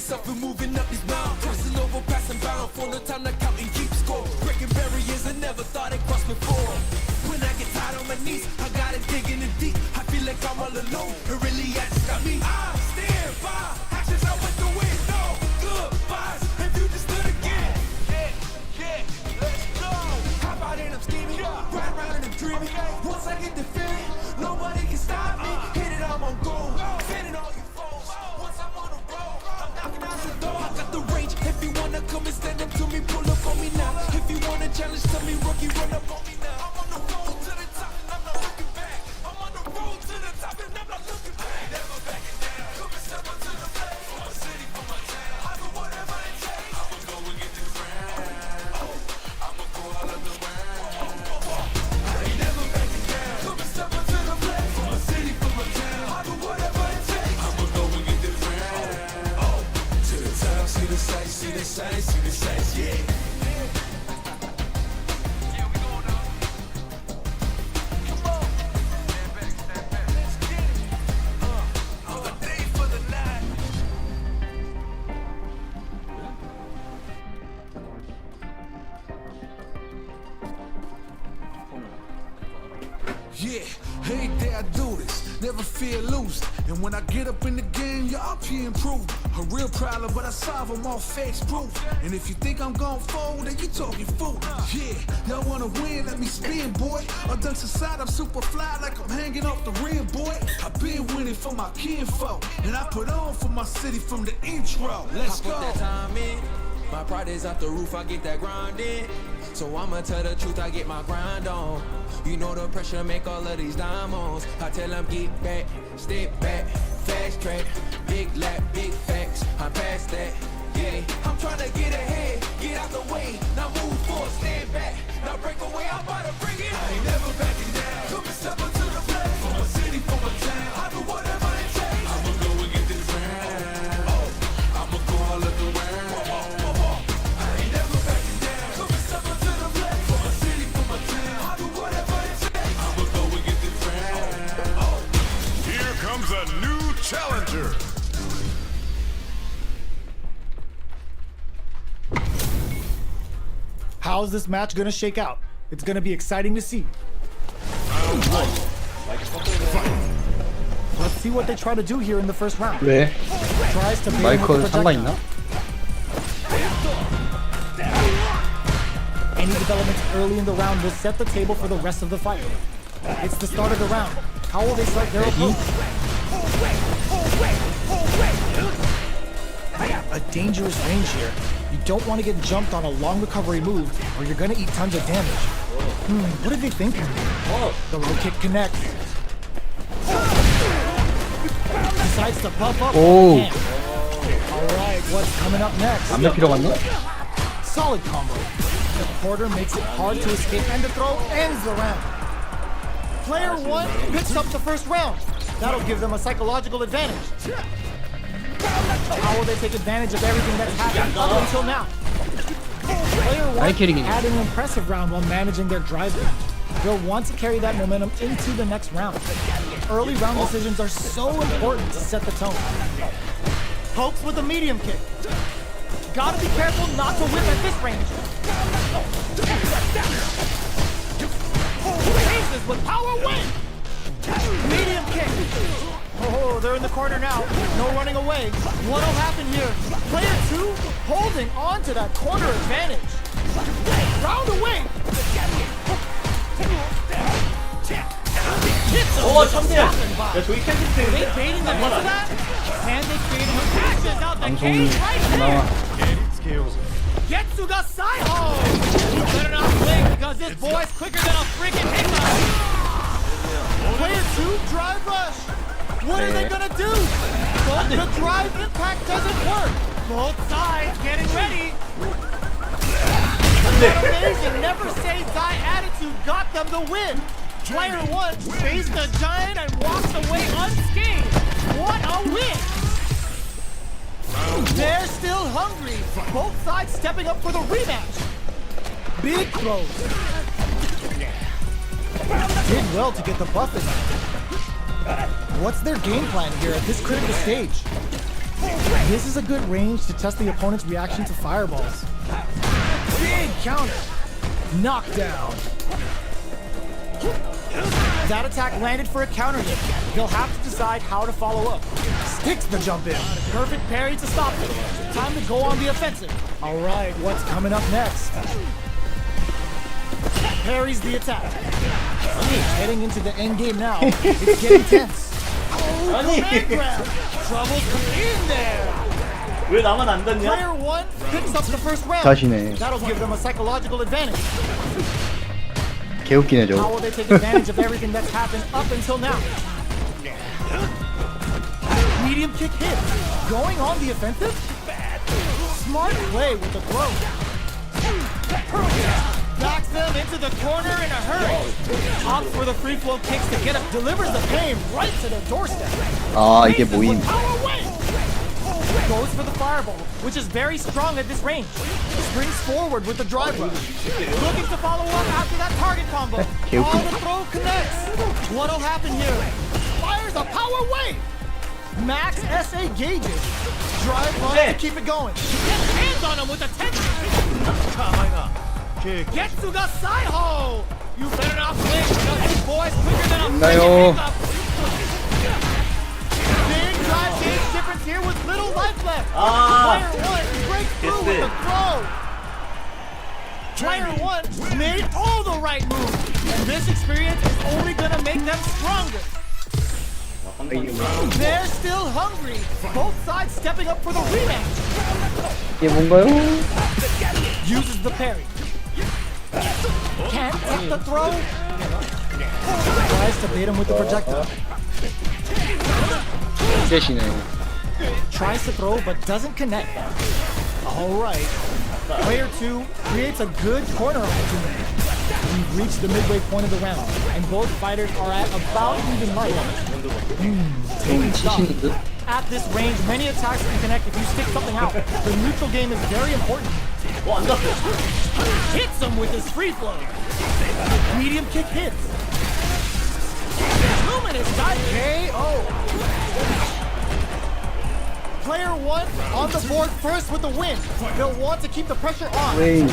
myself and moving up these mountains. Crossing over, passing bound, for no time to count and keep score. Breaking barriers I never thought I'd cross before. When I get tired on my knees, I gotta dig in deep. I feel like I'm all alone, it really has got me. I stand by, actions I went through it, no goodbyes, and you just stood again. Yeah, let's go. Hop out and I'm scheming, ride around and I'm dreaming. Once I get the feeling, nobody can stop me. Hit it, I'm on goal, fending all you foes. Once I'm on a roll, I'm knocking out the door. I got the range, if you wanna come and stand up to me, pull up on me now. If you wanna challenge, tell me rookie, run up on me now. I'm on the road to the top and I'm not looking back. I'm on the road to the top and I'm not looking back. Never backing down, come and step up to the plate. For my city, for my town, I do whatever it takes. I'ma go and get the crown. I'ma go all of the round. I ain't never backing down, come and step up to the plate. For my city, for my town, I do whatever it takes. I'ma go and get the crown. To the top, see the sights, see the sights, see the sights, yeah. Yeah, every day I do this, never fear losing. And when I get up in the game, y'all be improving. A real problem, but I solve them all facts proof. And if you think I'm gon' fold, then you talking fool. Yeah, y'all wanna win, let me spin, boy. Or dunks aside, I'm super fly like I'm hanging off the rim, boy. I been winning for my kinfolk, and I put on for my city from the intro. Let's go. I put that time in. My pride is off the roof, I get that grind in. So I'ma tell the truth, I get my grind on. You know the pressure make all of these diamonds. I tell them get back, step back, fast track, big lap, big facts. I'm past that, yeah. I'm trying to get ahead, get out the way. Now move forward, stand back. Now break away, I'm about to bring it. I ain't never backing down. Come and step up to the plate. For my city, for my town, I do whatever it takes. I'ma go and get this round. I'ma go all of the round. A new challenger. How's this match gonna shake out? It's gonna be exciting to see. Let's see what they try to do here in the first round. 왜? Tries to bait him 마이크 with the 상관 projectile. 있나? Any developments early in the round will set the table for the rest of the fight. It's the start of the round. How will they start their approach? A dangerous range here. You don't want to get jumped on a long recovery move or you're going to eat tons of damage. What are they thinking? The low kick connects. Decides to puff up. Oh. Alright, what's coming up next? 안면 필요 같네? Solid combo. The quarter makes it hard to escape and the throw ends the round. Player 1 picks up the first round. That'll give them a psychological advantage. How will they take advantage of everything that's happened up until now? Player 1 had an impressive round while managing their driving. They'll want to carry that momentum into the next round. Early round decisions are so important to set the tone. Pokes with a medium kick. Gotta be careful not to whip at this range. Chases with power win! Medium kick. Oh, they're in the corner now. No running away. What'll happen here? Player 2 holding on to that corner advantage. Round away. 참대야. 야, 저기 캔디 They baiting them into that? Can they create a passes out the cage right here? Getsuga Saiho! You better not blink because this boy's quicker than a freaking hiccup! Player 2 drive rush! What are they gonna do? But the drive impact doesn't work! Both sides getting ready! That amazing never say die attitude got them the win! Player 1 faced the giant and walks away unscathed! What a win! They're still hungry! Both sides stepping up for the rematch! Big throws! Did well to get the buff in. What's their game plan here at this critical stage? This is a good range to test the opponent's reaction to fireballs. Big counter. Knockdown. That attack landed for a counter hit. He'll have to decide how to follow up. Sticks the jump in. Perfect parry to stop it. Time to go on the offensive. All right, what's coming up next? Parries the attack. Heading into the end game now. It's getting tense. Oh, command grab. Trouble's in there. 왜 나만 안 닿냐? Player 1 picks up the first round. 다시네. That'll give them a psychological advantage. 개웃기네 How 저거. will they take advantage of everything that's happened up until now? Medium kick hit. Going on the offensive? Smart play with the throw. Knocks them into the corner in a hurry. Opts for the free flow kicks to get up. Delivers the pain right to their doorstep. 아 이게 Raises 모임. with power weight. Goes for the fireball, which is very strong at this range. Springs forward with the drive rush. Looking to follow up after that target combo. All the throw connects. What'll happen here? Fires a power wave. Max SA gauges. Drive rush to keep it going. Get hands on him with a tension. Getsuga Saiho. You better not blink because this boy's quicker than a 나요. pickup. Big drive gauge difference here with little life left. Player 1 breaks through with the throw. Player 1 made all the right moves, and this experience is only gonna make them stronger. They're still hungry. Both sides stepping up for the rematch. 이게 뭔가요? Uses the parry. Can't take the throw. Tries to bait him with the projectile. 대시네. Tries to throw but doesn't connect. Alright. Player 2 creates a good corner opportunity. We've reached the midway point of the round, and both fighters are at about even life. Taking stock. 치시는 듯? At this range, many attacks can connect if you stick something out. The neutral game is very important. 안 닿았어. Hits him with his free flow. Medium kick hits. Luminous dive KO. Player 1 on the board first with the win. They'll want to keep the pressure on. 웨이.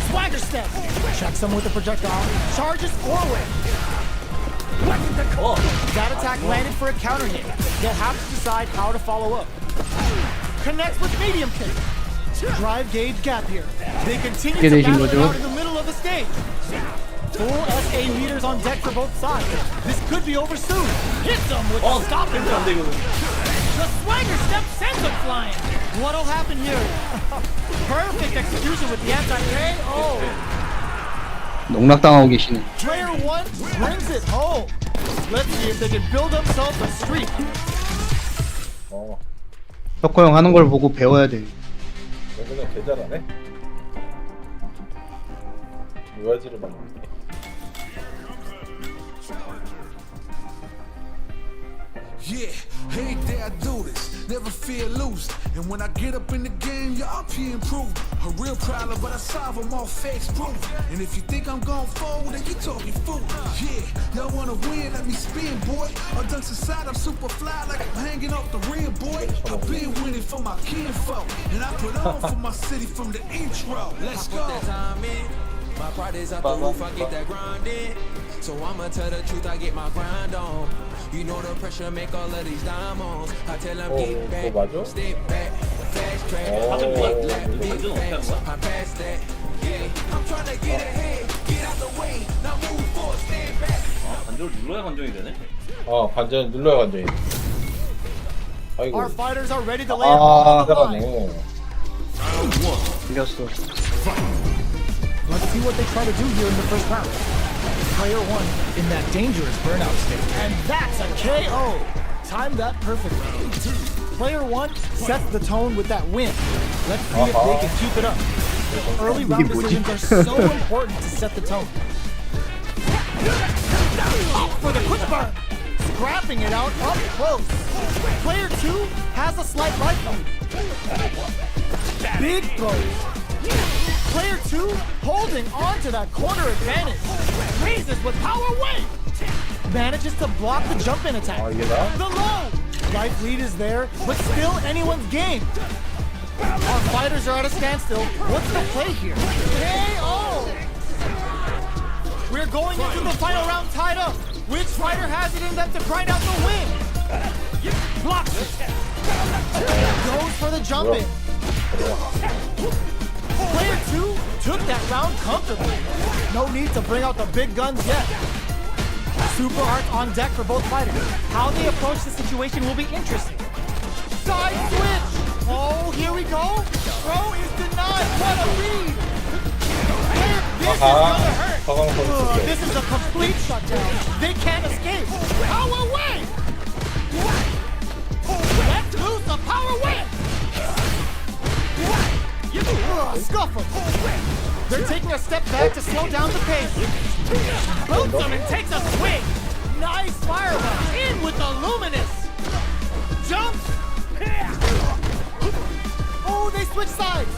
Swagger step. Checks him with the projectile. Charges forward. That attack landed for a counter hit. They'll have to decide how to follow up. Connects with medium kick. Drive gauge gap here. They continue to 되신 battle it 거죠? out in the middle of the stage. Full SA meters on deck for both sides. This could be over soon. Hits them with the stopping blow. The swagger step sends him flying. What'll happen here? Perfect execution with the anti-KO. 농락당하고 계시네. Player 1 brings it home. Let's see if they can build themselves a streak. 혁호 형 하는 걸 보고 배워야 돼. 여기는 개 잘하네. 유아지를 만나. Yeah, every day I do this, never feel loose. And when I get up in the game, y'all be improved. A real problem, but I solve them all facts proof. And if you think I'm gon' fold, then you talking fool. Yeah, y'all wanna win, let me spin, boy. All dunks aside, I'm super fly like I'm hanging off the rim, boy. I've been winning for my kinfolk, and I put on for my city from the intro. Let's Put go. that time in. My pride is out the roof, I get that grind in. So I'ma tell the truth, I get my grind on. You know the pressure make all of these diamonds. I tell them get back, 맞아? step back, fast track. 방금 Big 뭐야? lap, big 방금 어떻게 하는 facts. 거야? I pass that, yeah. I'm trying to get ahead, get out the way. Now move forward, stand back. 관절을 눌러야 관정이 되네. 관전 눌러야 관전이. 아이고. Our fighters are ready to lay it all on the line. 잘하네. 이겼어. Let's see what they try to do here in the first round. Player 1 in that dangerous burnout state. And that's a KO! Timed that perfectly. Player 1 sets the tone with that win. Let's see if they can keep it up. Early round decisions are so important to set the tone. Up for the quick burn! Scrapping it out up close. Player 2 has a slight life lead. Big throws. Player 2 holding on to that corner advantage. Raises with power weight. Manages to block the jump in attack. 이게 나? The low. Life lead is there, but still anyone's game. Our fighters are at a standstill. What's the play here? KO! We're going into the final round tied up. Which fighter has it in them to grind out the win? Blocks it. Goes for the jump in. Player 2 took that round comfortably. No need to bring out the big guns yet. Super Arts on deck for both fighters. How they approach the situation will be interesting. Side switch! Oh, here we go. Throw is denied. What a read! This is gonna hurt. This is a complete shutdown. They can't escape. Power wave! Let's lose the power wave! Scuff him. They're taking a step back to slow down the pace. Boots him and takes a swing. Nice fireball. In with the luminous. Jumps. Oh, they switch sides.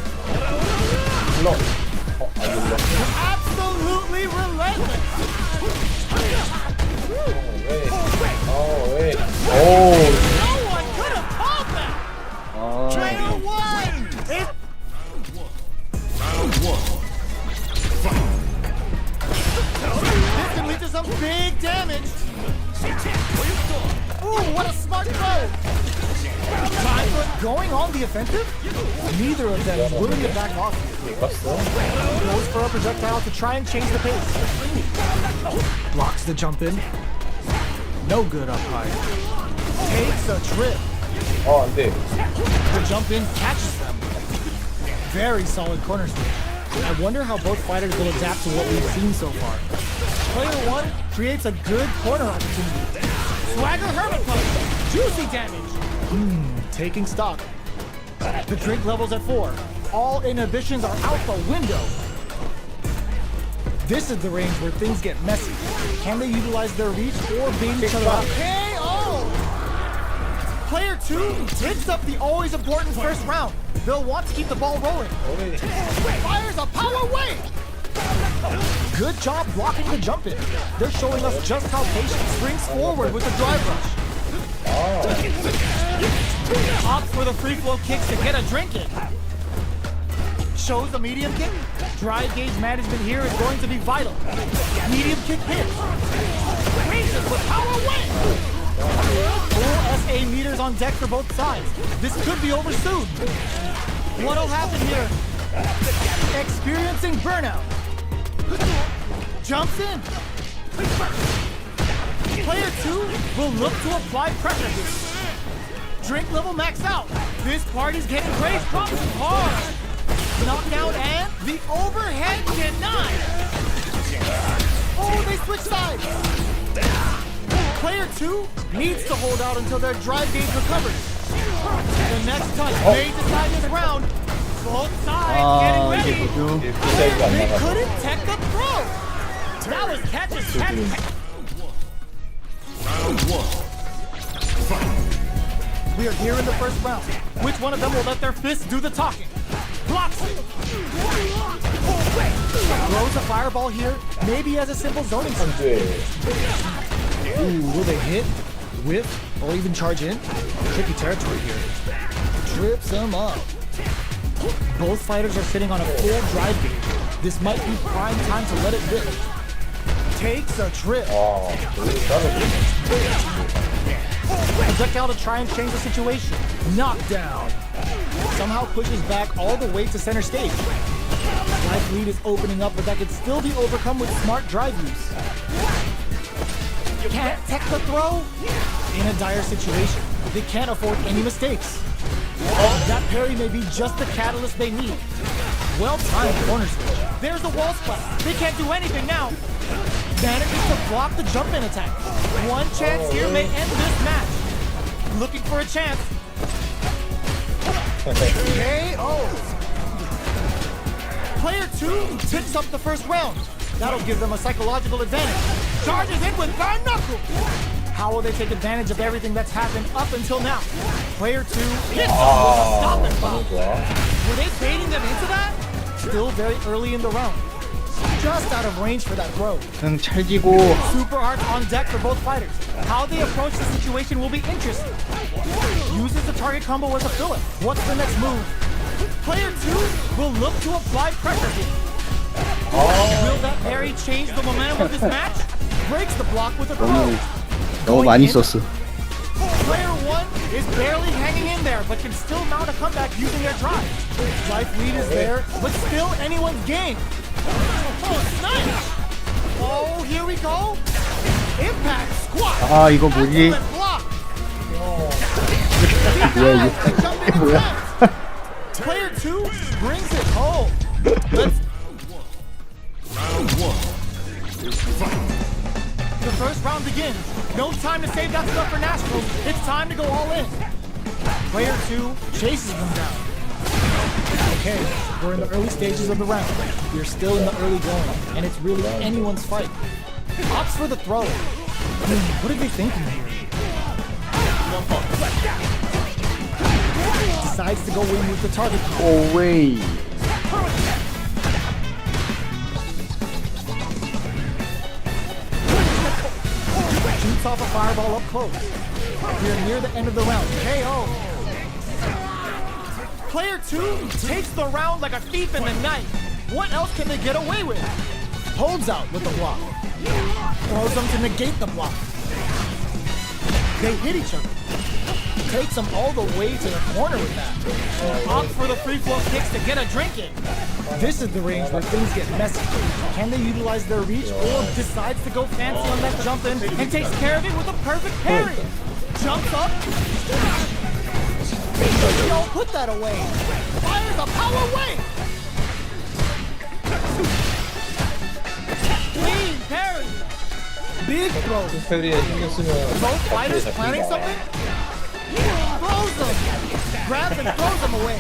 Absolutely relentless. No one could have called that. Player 1. This can lead to some big damage. Ooh, what a smart throw. Time for going on the offensive? Neither of them is willing to back off. Goes for a projectile to try and change the pace. Blocks the jump in. No good up high. Takes a trip. 안 돼. The jump in catches them. Very solid corner switch. I wonder how both fighters will adapt to what we've seen so far. Player 1 creates a good corner opportunity. Swagger Hermit Punch. Juicy damage. Taking stock. The drink level's at 4. All inhibitions are out the window. This is the range where things get messy. Can they utilize their reach or beat each other up? KO! Player 2 takes up the always important first round. They'll want to keep the ball rolling. Fires a power wave! Good job blocking the jump in. They're showing us just how patient springs forward with the drive rush. Opts for the free flow kicks to get a drink in. Shows the medium kick. Drive gauge management here is going to be vital. Medium kick hits. Raises with power wave! Full SA meters on deck for both sides. This could be over soon. What'll happen here? Experiencing burnout. Jumps in. Player 2 will look to apply pressure here. Drink level maxed out. This party's getting raised drops hard. Knockdown and the overhead denied. Oh, they switch sides. Player 2 needs to hold out until their drive gauge recovers. The next touch may decide this round. Both sides getting ready. They couldn't tech the throw. That was catch as catch. We are here in the first round. Which one of them will let their fists do the talking? Blocks it. Throws a fireball here, maybe as a simple zoning system. Ooh, will they hit, whiff, or even charge in? Tricky territory here. Trips them up. Both fighters are sitting on a full drive gauge. This might be prime time to let it rip. Takes a trip. Projectile to try and change the situation. Knockdown. Somehow pushes back all the way to center stage. Life lead is opening up, but that could still be overcome with smart drive use. Can't tech the throw? In a dire situation. They can't afford any mistakes. That parry may be just the catalyst they need. Well-timed corner switch. There's the wall splat. They can't do anything now. Manages to block the jump-in attack. One chance here may end this match. Looking for a chance. KO. Player 2 picks up the first round. That'll give them a psychological advantage. Charges in with bare knuckle. How will they take advantage of everything that's happened up until now? Player 2 hits them with a stop and pop. Were they baiting them into that? Still very early in the round. just out of range for that throw. 그냥 찰지고 Super hard on deck for both fighters. How they approach the situation will be interesting. Uses the target combo as a filler. What's the next move? Player 2 will look to apply pressure here. Will that parry change the momentum of this match? Breaks the block with a throw. 너무 많이 썼어. Player 1 is barely hanging in there, but can still mount a comeback using their drive. Life lead is there, but still anyone's game. Oh, nice! Oh, here we go. Impact squat. 아 이거 뭐지? Excellent block. 뭐야 이게 뭐야? Player 2 brings it home. Let's The first round begins. No time to save that stuff for Nashville. It's time to go all in. Player 2 chases them down. Okay, we're in the early stages of the round. We're still in the early going, and it's really anyone's fight. Opts for the throw. What are they thinking here? Decides to go in with the target. 오웨이. Shoots off a fireball up close. We're near the end of the round. KO. Player 2 takes the round like a thief in the night. What else can they get away with? Holds out with the block. Throws them to negate the block. They hit each other. Takes them all the way to the corner with that. Opts for the free flow kicks to get a drink in. This is the range where things get messy. Can they utilize their reach or decides to go fancy on that jump in and takes care of it with a perfect parry? Jumps up. Don't put that away. Fires a power wave. Clean parry. Big throw. 페리에 신경 쓰면 Both fighters planning something? Throws them! Grabs and throws them away.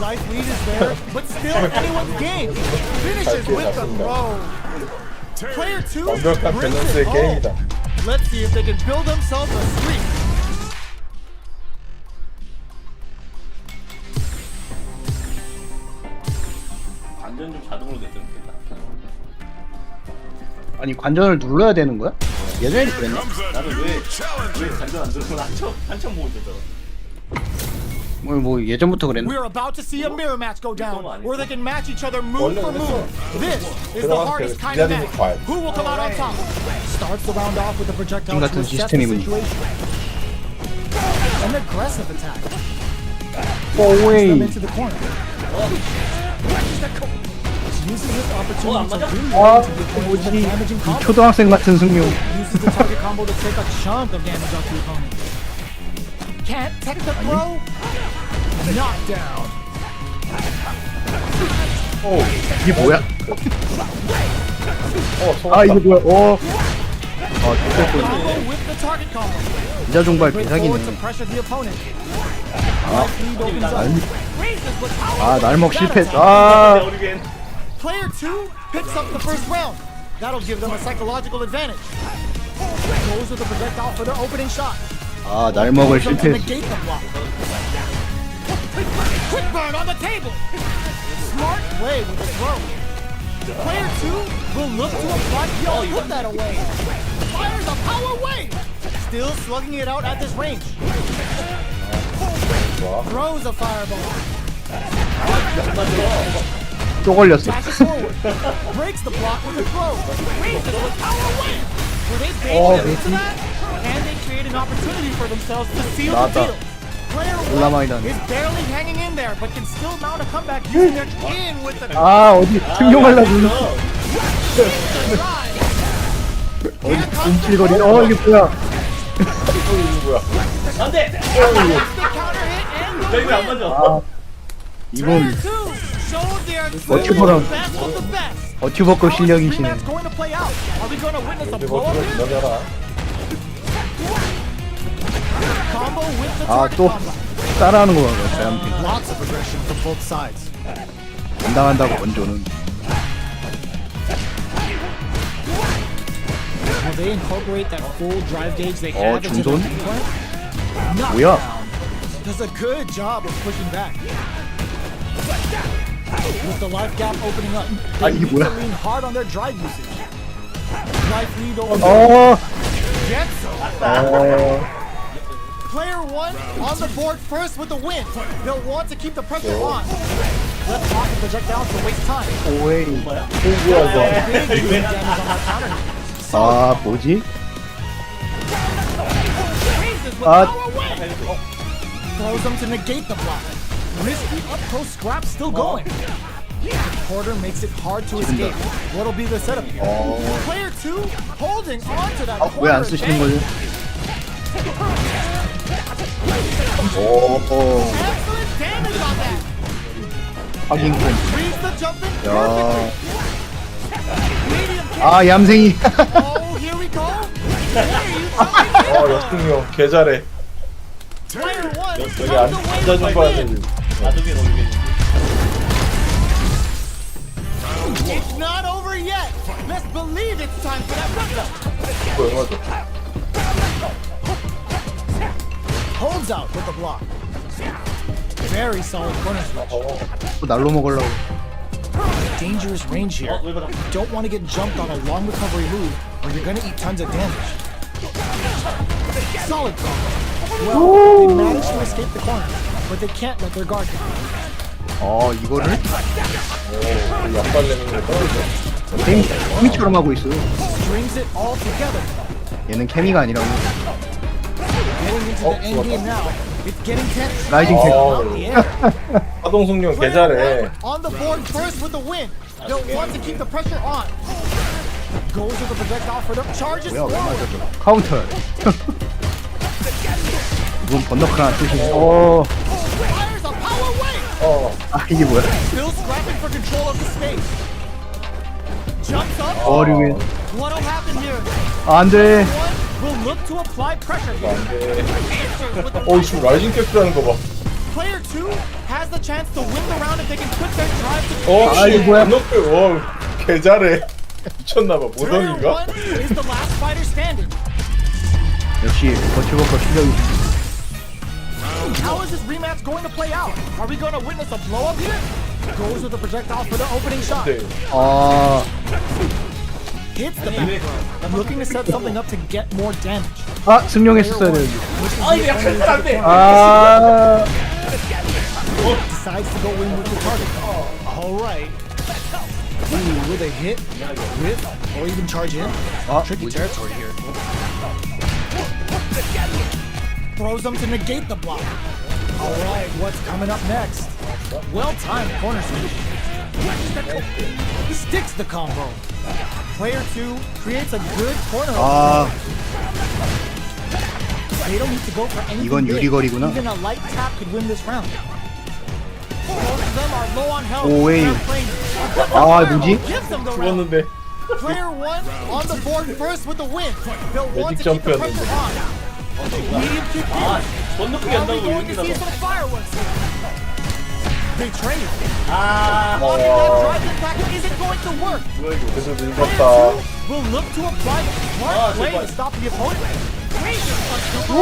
Life lead is there, but still anyone's game. Finishes with the throw. Player 2 완벽한 brings 밸런스의 it home. 게임이다. Let's see if they can build themselves a streak. 완전 좀 자동으로 됐으면 좋겠다. 아니 관전을 눌러야 되는 거야? 예전에 그랬나? Comes a 나는 new 왜 challenger. 간전 안 들으면 한참 보고 있었잖아. 뭐 예전부터 그랬나? We're about to see a mirror match go down, where they can match each other move for move. This is the 들어가서 hardest kind of 기다리는 match. 과일. Who will come out on top? Starts the round off with a projectile 같은 to assess the 시스템이군요. situation. An aggressive attack. Them 오웨이. into the corner. Uses this opportunity to really 아 get into the opponent with a 뭐지? damaging 이 combo. 초등학생 같은 승용. Uses the target combo to take a chunk of damage off the opponent. Can't tech the throw. Knockdown. 이게 뭐야? 속았다. 아 이게 뭐야? 아 좋겠군. Combo with the target combo. 이자 종발 Break forward to 대사기네. pressure the opponent. Life lead opens up. Raises with power. 아 날먹 실패. 내 아 어리겐. Player 2 picks up the first round. That'll give them a psychological advantage. Goes with the projectile for their opening shot. 아 날먹을 Throws them to 실패. negate the block. Quick burn on the table. Smart play with the throw. Player 2 will look to apply. Yo, put that away. Fires a power wave. Still slugging it out at this range. Throws a fireball. 또 걸렸어. Dashes forward. Breaks the block with a throw. Raises with power wave. Were they Oh, baited into that? Can they create an opportunity for themselves to seal the 나왔다. deal? Player 졸라 1 많이 나네. is barely hanging in there, but can still mount a comeback using their in with the 아 어디 승용하려고 drive. 움찔거리. 이게 뭐야? 안돼. The counter hit and the 나 이거 안 win. 맞아. 아 Player 이건 2 showed their 버튜버랑 best of the best. 버튜버급 How is this 실력이시네. rematch going to play out? Are we going to witness a 근데 blow up 버티고 here? 기다려라. Combo with the 아 target 또 combo. 따라하는 거 봐요. 저한테 Lots of aggression from both sides. 안 당한다고 원조는. Will they incorporate that full drive gauge they Oh, have into their 중손? gameplay? 뭐야? Does a good job of pushing back. The With the life gap opening up, 아, they 이게 need to 뭐야? lean hard on their drive usage. Life lead over 어, Getsu. Player 1 on the board first with the win. They'll want to keep the pressure on. Let's block the projectiles to waste time. 오웨이. 뭐야 이거? Big damage on that counter. 아, 뭐지? Raises with 아. power win. Throws them to negate the block. Risky up close scrap still going. Porter makes it hard to escape. What'll be the setup here? Player 2 holding on to that 아, 왜 안 corner 쓰시는 advantage. 거죠? 오, Excellent damage on that. 확인군. Reads the jump in 야, perfectly. Medium kick. 아, 얌생이. Oh, here we go. What are you doing? 역등형 개 잘해. Player 1 여기 comes 앉아 away 좀 with 봐야 the 돼. win. 나중에 넘기겠지. It's not over yet. Let's believe it's time for that run. 이거 맞아. Holds out with the block. Very solid corner switch. 또 날로 먹으려고. Dangerous range here. 왜 그래? You don't want to get jumped on a long recovery move or you're going to eat tons of damage. Solid combo. Well, they managed to escape the corner, but they can't let their guard down. 이거를 오, 약발내는 거 떨어져. 케미처럼 하고 있어. Strings it all together. 얘는 케미가 아니라고. Getting into the end game now. It's getting tense. 라이징 어. 템. Out the air. 하동숙룡 개 Player 잘해. one on the board first with the win. They'll want to keep the pressure on. Goes with the projectile for them. Charges 뭐야, 왜 forward. 맞아, 저거. 카운터. 이건 번너크 하나 쓰시네. 오, Fires a power wave. 아, 이게 뭐야? Still scrapping for control of the space. Jumps up. 어류윈. What'll happen here? 안 돼. One will look to apply pressure here. Answers with the 어, 지금 라이징 캡스라는 거 봐. Player 2 has the chance to win the round if they can put their drive to 어, 이거 뭐야? 너프, 와, 개 잘해. 미쳤나봐, Player 모던인가? 1 is the last fighter standing. 역시 버티버커 실력이. How is this rematch going to play out? Are we going to witness a blow up here? Goes with the projectile for the opening shot. 네. 아, Hits the back row. Looking to set something up to get more damage. 아, 승용했었어야 되는데. 아 이거 약간 잘안돼. 아, Decides to go in with the target. All right. Ooh, with a hit, whip, or even charge in. Tricky territory here. Throws them to negate the block. All right, what's coming up next? Well-timed corner switch. Sticks the combo. Player 2 creates a good corner. 아, They don't need to go for anything 이건 big. 유리거리구나. Even a light tap could win this round. Both of them are low on health. 오웨이. They're playing a good 아, fireball 뭐지? gives them the round. 죽었는데. Player 1 on the board first with the win. They'll want 매직 to keep the 점프였는데. pressure on. Medium kick 아, in. 건너뛰기 Are we 한다고 going to 이렇게 see 나서. some fireworks here? They trade. 아, Blocking that drive impact isn't going to work. 그래서 Player 늙었다. 2 will look to apply a smart play to stop the opponent. Razor punch to the 오.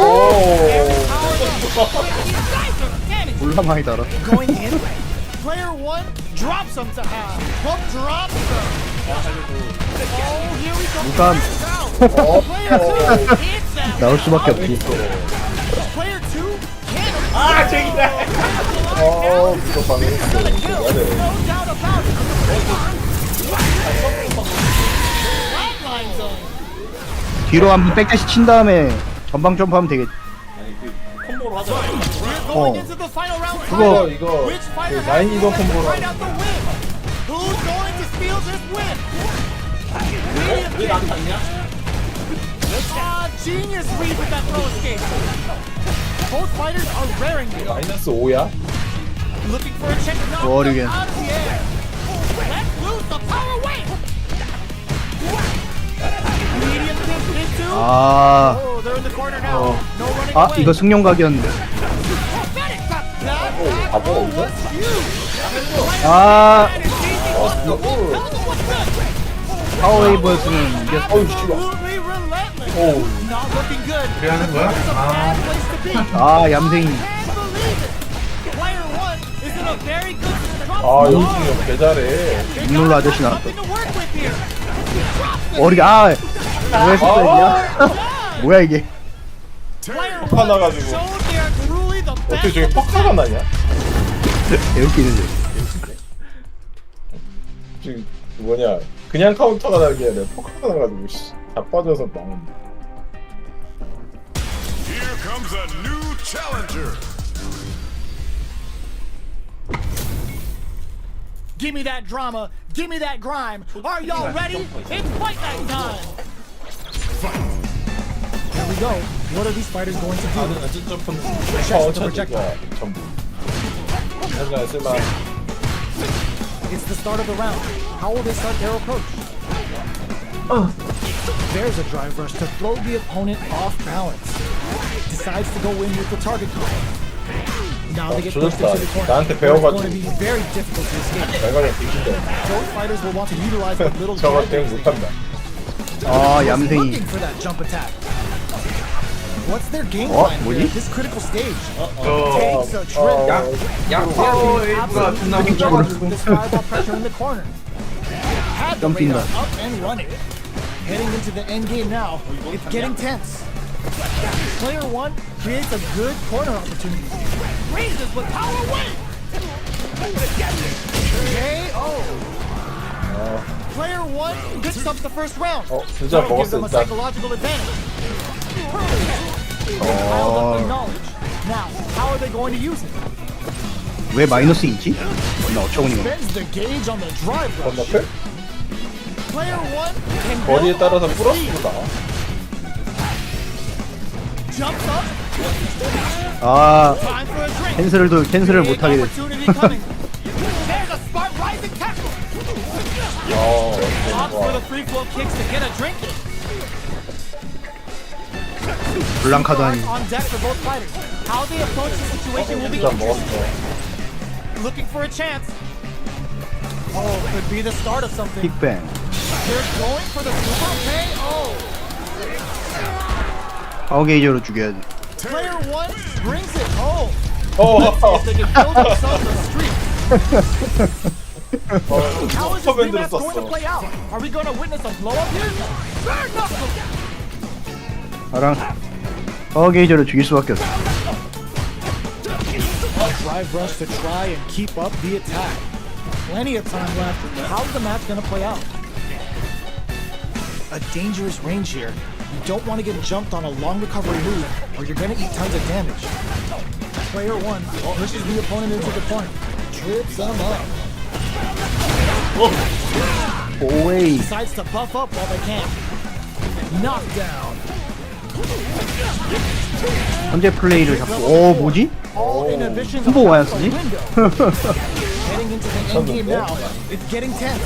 몰라 많이 달아. Going in. Player 1 drops him to half. Hook drops him. Oh, here we go. 무단. Player 2 hits that. 나올 수밖에 없지. Player 2 can't. 아, 저기다. 어, 이거 방금 Gonna kill. 잘해. No doubt about it. Flatline zone. 뒤로 한번 백다시 친 다음에 전방 점프하면 되겠지. 아니 그 콤보로 하자. We're going into the final round. 그거 이거 Which fighter 그 라인 has 이동 the 콤보로 right out the win? Who's going to steal this win? 왜 나한테 닿냐? Ah, genius read with that throw escape. Both fighters are raring to go. 마이너스 5야? Looking for a check to knock What them again? out of the air. Let's lose the power wave. Medium kick into. 아, Oh, they're in the corner now. No running 아, away. 이거 승용각이었는데. Pathetic cut. That 바보 oh, 없어? was huge. 아, That is easy. Tell them what's good. 파워웨이버스는 이겼어. 어우, 씨발. Absolutely relentless. 어우. Not looking good. 그래 하는 거야? It's a bad place to be. 아, 얌생이. Can't believe it. Player 1 is in a very good spot 아 영승이 개 잘해. 눈놀라 아저씨 나왔어. Nothing to work with here. 머리가 뭐야 스타일이야? 뭐야 이게? Player 퍽 one 나가지고. showed they are truly the 어떻게 best. 저게 퍽카가 나냐? 개웃기는데. 지금 뭐냐 그냥 카운터가 나는 게 아니라 퍽카가 나가지고 다 빠져서 망한다. Here comes a new challenger. Give me that drama. Give me that grime. Are y'all ready? It's fight night time. Here we go. What are these fighters going to do? 점프 Check the projectile. 전부. 하지만 쓸만. It's the start of the round. How will they start their approach? There's a drive rush to throw the opponent off balance. Decides to go in with the target combo. Now they get pushed into the corner. 나한테 where it's 배워가지고. going to be very difficult to escape. 내가 그냥 뒤진다. Both fighters will want to utilize the little 저거 drive 때문에 못한다. 아 Looking 얌생이. for that jump attack. What's their game 어, plan 뭐지? here at this critical stage? Takes a trip. The fireball pressure in the corner. Had the Jumping radar that. up and running. Heading into the end game now. It's getting tense. Player one creates a good corner opportunity. Raises with power weight. KO. Player one picks up the first round. 진짜 That'll give them 먹었어 a 일단. psychological advantage. Piled up the knowledge. Now, how are they going to use it? 왜 마이너스 있지? 나 어처구니가. Spends the gauge on the drive rush. 건너편? Player one can 거리에 build 따라서 up the speed. 플러스로 나와. Jumps up. 아 Time for a drink. 캔슬을 Big 못하게 됐어. opportunity coming. There's a smart rising tackle. Opt for the free flow kicks to get a drink. 블랑카도 아니. On deck for both fighters. How they approach the situation will be 진짜 interesting. 먹었어. Looking for a chance. Oh, could be the start of something. 빅뱅. They're going for the super KO. 파워게이저로 죽여야지. Player one brings it home. 어. They can build themselves a streak. How is this 슈퍼밴드로 rematch going to 썼어. play out? Are we going to witness a blow up here? Bare knuckle. 나랑 파워게이저로 죽일 수밖에 없어. Drive rush to try and keep up the attack. Plenty of time left. How's the match going to play out? A dangerous range here. You don't want to get jumped on a long recovery move, or you're going to eat tons of damage. Player one pushes the opponent into the corner, trips them up, 오웨이. decides to buff up while they can. Knockdown. 현재 플레이를 잡고. 오 뭐지? All inhibitions 콤보 are out the 와였으니? window. Heading into the end game now. It's getting tense.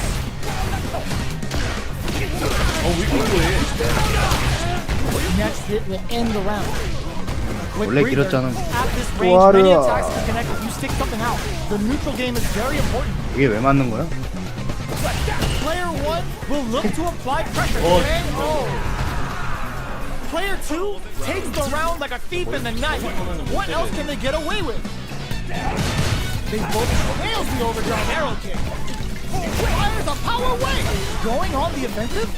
Next hit will end the round. A quick 원래 breather. 길었잖아. At this range, many 와르아. attacks can connect if you stick something out. The neutral game is very important. 이게 왜 맞는 거야? Player one will look to apply pressure. KO. Player two takes the round like a thief in the night. What else can they get away with? They both nails the overdrive arrow kick. Fires a power wave. Going on the offensive?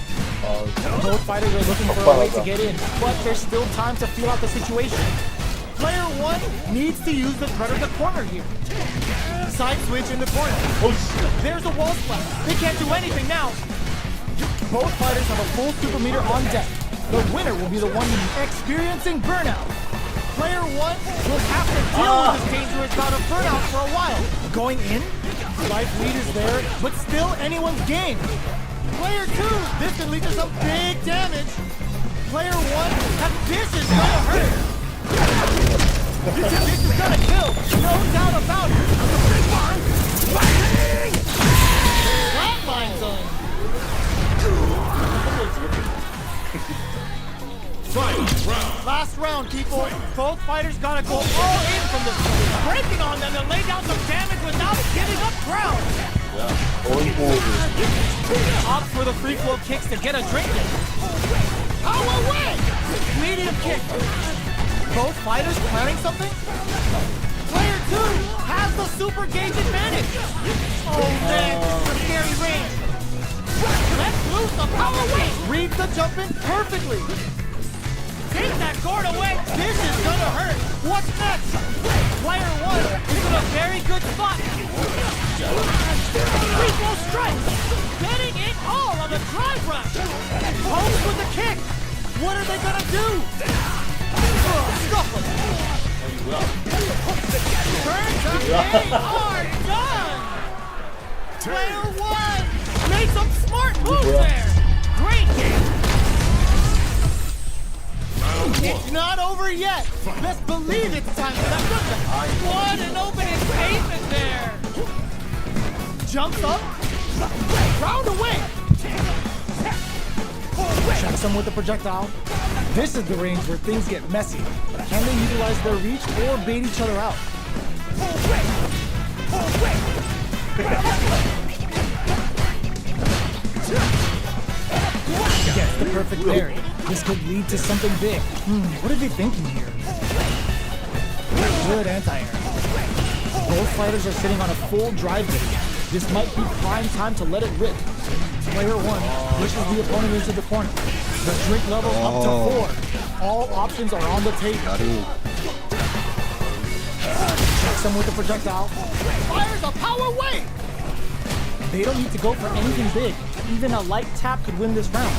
Both fighters are looking for a way to get in, but there's still time to feel out the situation. Player one needs to use the threat of the corner here. Side switch in the corner. There's a wall splash. They can't do anything now. Both fighters have a full super meter on deck. The winner will be the one experiencing burnout. Player one will have to deal with this dangerous bout of burnout for a while. Going in, life lead is there, but still anyone's game. Player two, this can lead to some big damage. Player one, this is gonna hurt. This is gonna kill, no doubt about it. Flatline zone. Last round, people. Both fighters gotta go all in from this point. Breaking on them to lay down some damage without giving up ground. Opt for the free flow kicks to get a drink in. Power win! Medium kick. Both fighters planning something? Player 2 has the super gauge advantage. Oh man, this is a scary range. Let's lose the power weight. Reads the jump in perfectly. Take that gourd away. This is gonna hurt. What's next? Player 1 is in a very good spot. Free throw strike. Getting it all on the drive rush. Pose with the kick. What are they gonna do? Stuff them. Turns up, they are done. Player 1 made some smart moves there. Great game. It's not over yet. Best believe it's time for that putback. What an opening statement there. Jumps up. Round away. Checks him with the projectile. This is the range where things get messy. Can they utilize their reach or bait each other out? Gets the perfect parry. This could lead to something big. What are they thinking here? Good anti-air. Both fighters are sitting on a full drive bait. This might be prime time to let it rip. Player 1 pushes the opponent into the corner. The drink level up to 4. All options are on the table. Checks him with the projectile. Fires a power wave! They don't need to go for anything big. Even a light tap could win this round.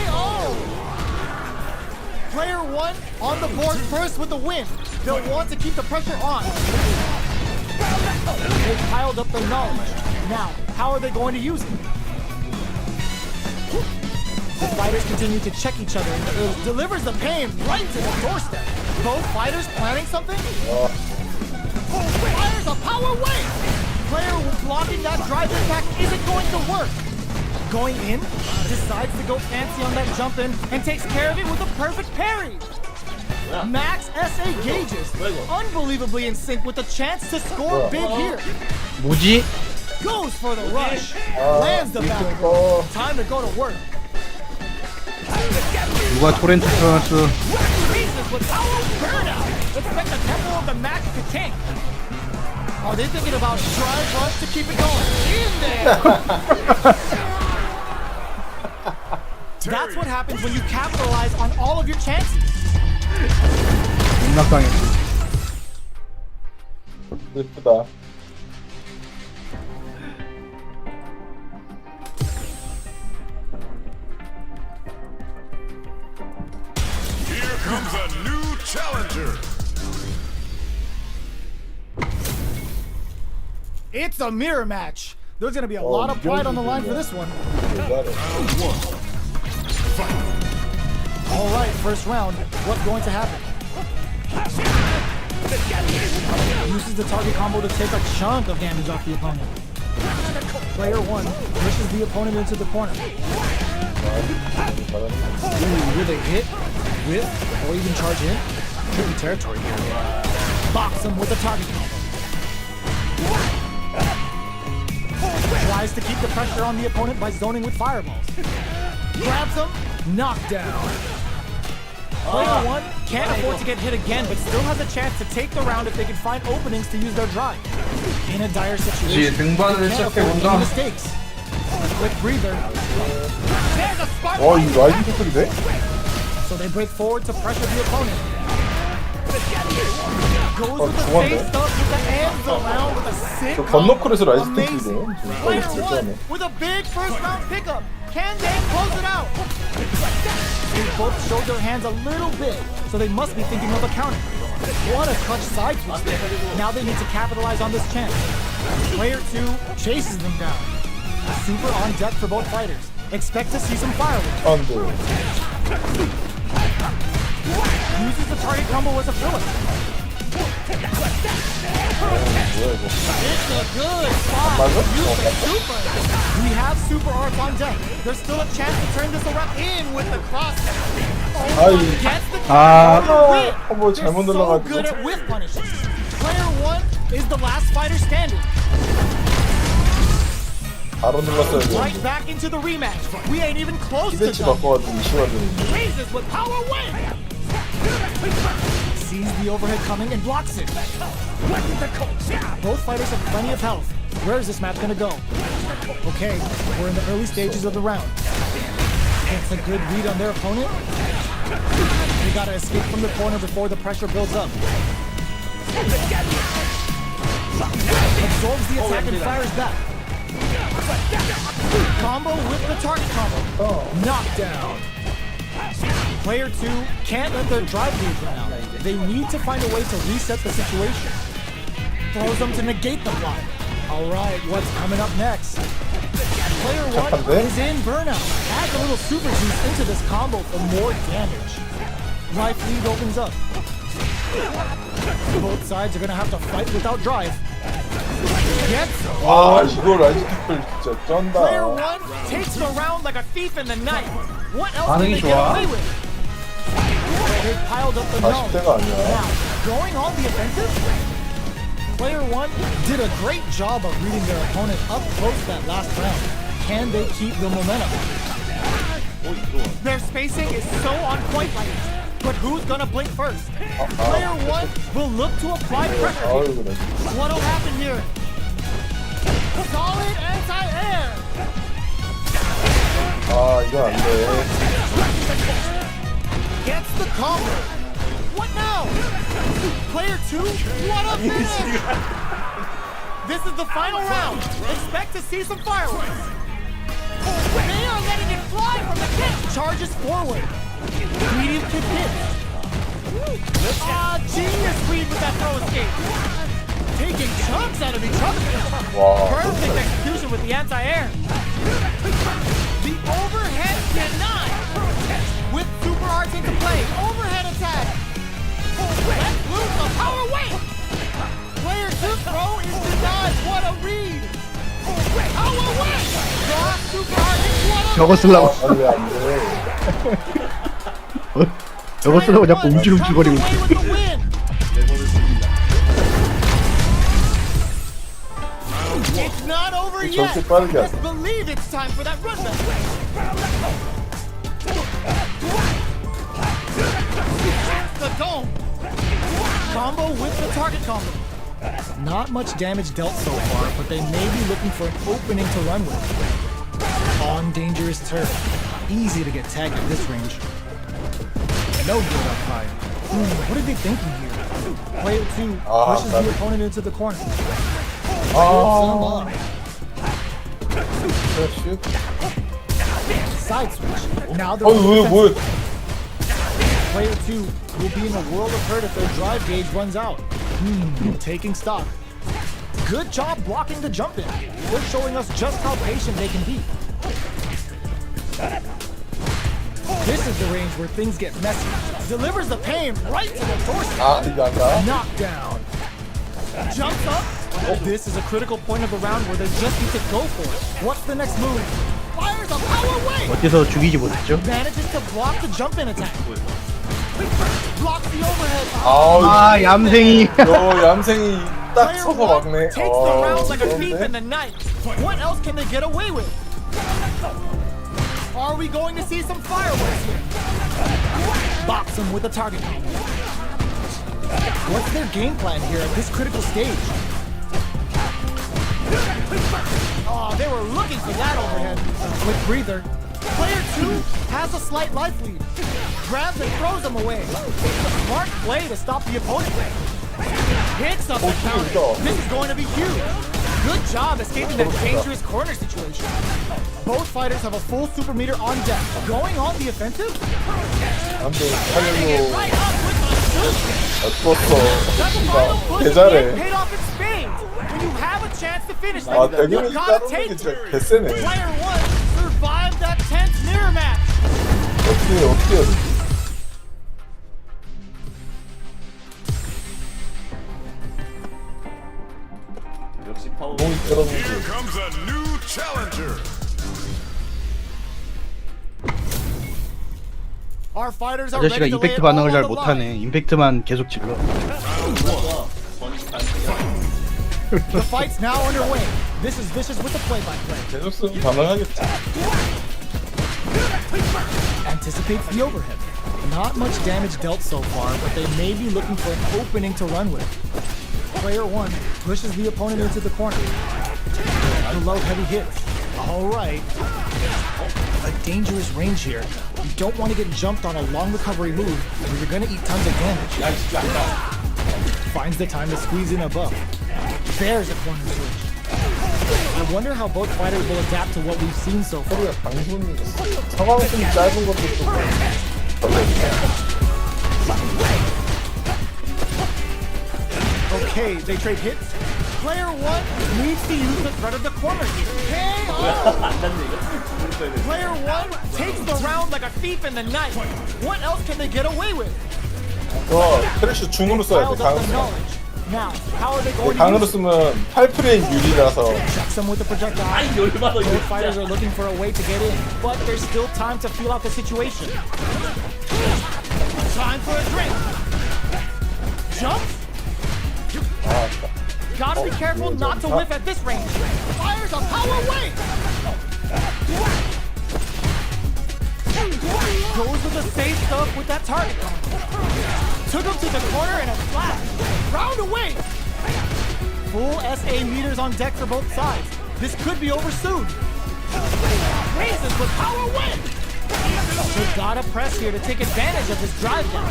KO! Player 1 on the board first with the win. They'll want to keep the pressure on. They piled up their knowledge. Now, how are they going to use it? The fighters continue to check each other and it delivers the pain right to the doorstep. Both fighters planning something? Fires a power wave! Player blocking that drive impact isn't going to work. Going in, decides to go fancy on that jump in and takes care of it with a perfect parry. Max SA gauges, unbelievably in sync with the chance to score big here. 뭐지? Goes for the rush, lands the battle. Time to go to work. 누가 토렌트 틀어놨어? Reeses with power burnout. Expect the tempo of the match to tank. Are they thinking about drive rush to keep it going? In there. That's what happens when you capitalize on all of your chances. 농락당했지. 예쁘다. Here comes a new challenger. It's a mirror match. There's gonna be a lot of pride on the line for this one. All right, first round. What's going to happen? Uses the target combo to take a chunk of damage off the opponent. Player 1 pushes the opponent into the corner. Ooh, will they hit, whip, or even charge in? Tricky territory here. Box him with the target combo. Tries to keep the pressure on the opponent by zoning with fireballs. Grabs him, knockdown. Player 1 can't afford to get hit again, but still has a chance to take the round if they can find openings to use their drive. In a dire situation, they can't afford any mistakes. Quick breather. There's a spark. 이 라이딩 터뜨리네? So they break forward to pressure the opponent. Goes with the 좋았네. face up with the hands around with a sick 저 건너클에서 라이딩 Amazing. 터뜨리네. Player 진짜 1 with a big first round pickup. Can they close it out? They both showed their hands a little bit, so they must be thinking of a counter. What a clutch side switch there. Now they need to capitalize on this chance. Player 2 chases them down. Super on deck for both fighters. Expect to see some fireworks. 안 돼. Uses the target combo as a filler. It's a good spot. Use the super. We have super arc on deck. There's still a chance to turn this around in with the cross. Gets the whip. 뭐 They're 잘못 so 눌러가지고. good at whiff punishes. Player 1 is the last fighter standing. 바로 눌렀어야 돼. Right back into the rematch. We ain't even close to 기대치 done. 바꿔가지고 이시간 되는데. Raises with power win. sees the overhead coming and blocks it. Both fighters have plenty of health. Where is this match gonna go? Okay, we're in the early stages of the round. It's a good read on their opponent. They gotta escape from the corner before the pressure builds up. Absorbs the attack and fires back. Combo with the target combo. Knockdown. Player 2 can't let their drive gauge run out. They need to find a way to reset the situation. Throws them to negate the block. Alright, what's coming up next? Player 1 is in burnout. Adds a little super juice into this combo for more damage. Life lead opens up. Both sides are gonna have to fight without drive. Gets 아 이거 라이즈킥을 진짜 쩐다. Player 1 takes the round like a thief in the night. What else can they 반응이 get 좋아. away with? They piled up the gnome. 40대가 아니야. Now, going on the offensive? Player 1 did a great job of reading their opponent up close that last round. Can they keep the momentum? Their spacing is so on point right now. But who's gonna blink first? Player 1 will look to apply pressure. 아유 그래. What'll happen here? Solid anti-air! 아 이건 안 돼. Gets the combo. What now? Player 2? What a finish! This is the final round. Expect to see some fireworks. They are letting it fly from the kick. Charges forward. Medium kick hits. Genius read with that throw escape. Taking chunks out of each other. 와. Perfect execution with the anti-air. The overhead denied. With super arts into play. Overhead attack. Let's lose the power weight. Player 2 throw is denied. What a read. Power weight. Draw super arts. What a 저거 쓰려고 아니 왜안 돼? 저거 쓰려고 자꾸 움찔움찔거리고 있어. Away with the win. It's not over yet. 저렇게 빠르게 Let's 하네. believe it's time for that run back. The dome. Combo with the target combo. Not much damage dealt so far, but they may be looking for an opening to run with. On dangerous turf. Easy to get tagged at this range. No good up high. What are they thinking here? Player 2 pushes the opponent into the corner. 아. 슛. Side switch. Now they're 어왜 뭐야? Player 2 will be in a world of hurt if their drive gauge runs out. Taking stock. Good job blocking the jump in. They're showing us just how patient they can be. This is the range where things get messy. Delivers the pain right to the doorstep. 아 이거 안 가? Knockdown. Jumps up. This is a critical point of the round where they just need to go for it. What's the next move? Fires a power wave. 어째서 죽이지 못했죠? Manages to block the jump in attack. Blocks the overhead. 아 얌생이. 저 얌생이 딱 Player 서서 1 막네. takes the round like a thief in 좋은데? the night. What else can they get away with? Are we going to see some fireworks here? Box him with a target combo. What's their game plan here at this critical stage? Oh, they were looking for that overhead. Quick breather. Player 2 has a slight life lead. Grabs and throws him away. Smart play to stop the opponent. Hits up the counter. This is going to be huge. Good job escaping that dangerous corner situation. Both fighters have a full super meter on deck. Going on the offensive? 안돼 Turning it 살려줘. right up with a super. 죽었어. That final push 개 again 잘해. paid off in spades. When you have a chance to finish this, 아 you 대경이 gotta 따르는 게 take 진짜 it. 개쎄네. Player 1 survived that tense mirror match. 어떻게 해야 되지? 역시 파워. 공이 떨어지지. Here comes a new challenger. Our fighters are 아저씨가 ready to lay 임팩트 it 반응을 all 잘 on the line. 못하네. 임팩트만 계속 질러. The fight's now underway. This is vicious with the play-by-play. 계속 쓰면 반응하겠지. Anticipates the overhead. Not much damage dealt so far, but they may be looking for an opening to run with. Player 1 pushes the opponent into the corner. The low heavy hits. Alright. A dangerous range here. You don't want to get jumped on a long recovery move, or you're going to eat tons of damage. Finds the time to squeeze in a buff. Bears a corner switch. I wonder how both fighters will adapt to what we've seen so far. 방송 상황순 짧은 것도 좀 Okay, they trade hits. Player 1 needs to use the threat of the corner here. Player 1 takes the round like a thief in the night. What else can they get away with? 크래쉬 중으로 써야 돼. Piled up 강으로 the 쓰면. knowledge. Now, how are they going to 강으로 use it? 쓰면 8프레임 유리라서 Check some with the projectile. Both fighters are looking for a way to get in, but there's still time to feel out the situation. Time for a drink. Jumps. Gotta be careful not to whiff at this range. Fires a power wave. Goes with the safe stuff with that target. Took him to the corner in a flash. Round away. Full SA meters on deck for both sides. This could be over soon. Raises with power wave. They gotta press here to take advantage of this drive down.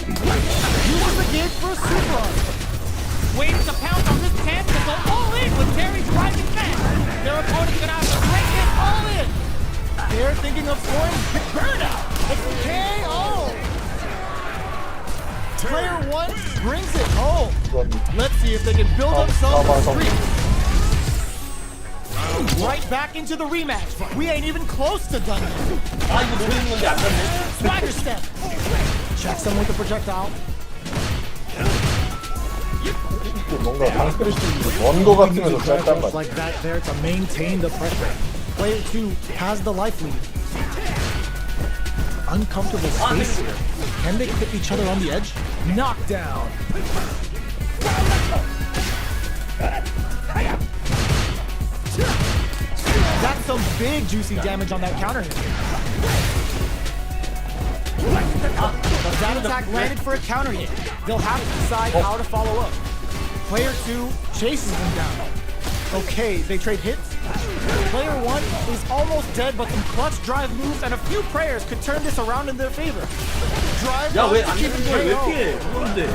Uses the gauge for a super arm. Waiting to pounce on this chance to go all in with Terry's rising fast. Their opponent's gonna have to break it all in. They're thinking of scoring big burnout. It's KO. Player 1 brings it home. Let's see if they can build themselves a streak. Right back into the rematch. We ain't even close to done yet. Swagger step. Checks them with the projectile. 뭔가 방크래쉬 원거 같으면서 짧단 말이야. Like that there to maintain the pressure. Player 2 has the life lead. Uncomfortable space here. Can they clip each other on the edge? Knockdown. That's some big juicy damage on that counter hit. That attack landed for a counter hit. They'll have to decide how to follow up. Player 2 chases them down. Okay, they trade hits. Player 1 is almost dead, but some clutch drive moves and a few prayers could turn this around in their favor. Drive 야, 왜 to 안 keep 되는 it 거야? 왜 KO. 피해? 그런데.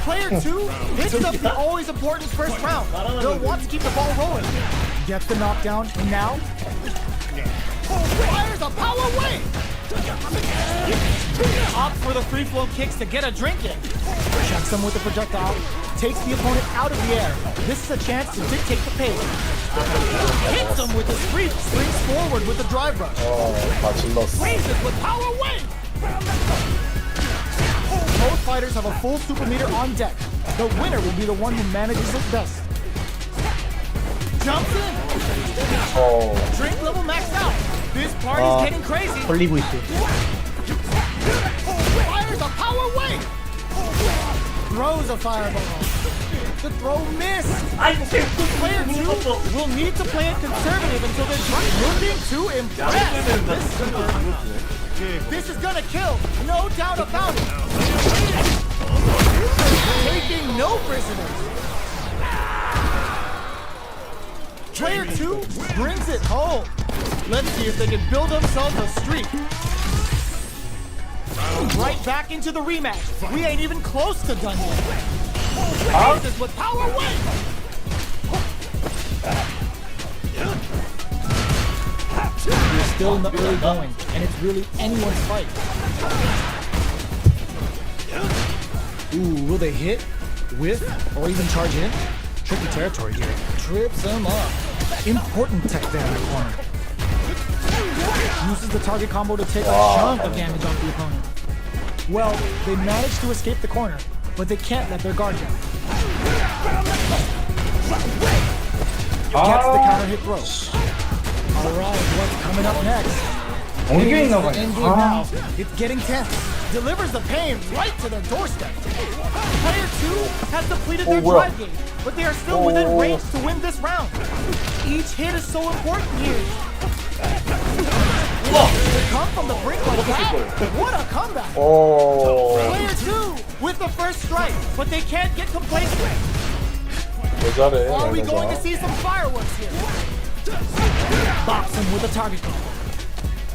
Player 2 hits up the always important first round. They'll want to keep the ball rolling. Gets the knockdown, and now fires a power wave. Opts for the free flow kicks to get a drink in. Checks them with the projectile. Takes the opponent out of the air. This is a chance to dictate the pace. Hits him with his sweep. Springs forward with the drive rush. 다 질렀어. Raises with power wave. Both fighters have a full super meter on deck. The winner will be the one who manages it best. Jumps in. Drink level maxed out. This party's getting crazy. 걸리고 있어. Fires a power wave. Throws a fireball. The throw missed. Player 2 will need to play it conservative until they're looking to impress. This is gonna kill, no doubt about it. Taking no prisoners. Player 2 brings it home. Let's see if they can build themselves a streak. Right back into the rematch. We ain't even close to done yet. Raises with power wave. We're still in the early going, and it's really anyone's fight. Ooh, will they hit, whiff, or even charge in? Tricky territory here. Trips them up. Important tech there in the corner. Uses the target combo to take a chunk of damage off the opponent. Well, they managed to escape the corner, but they can't let their guard down. Gets the counter hit throw. Alright, what's coming up next? 엉겨 있나 봐요. End game now. It's getting tense. Delivers the pain right to their doorstep. Player 2 has depleted their drive gauge, but they are still within range to win this round. Each hit is so important here. Come from the brink like that. What a comeback. 오. Player 2 with the first strike, but they can't get complacent. 왜 잘해? Are we going to 말하자. see some fireworks here? Box him with a target call.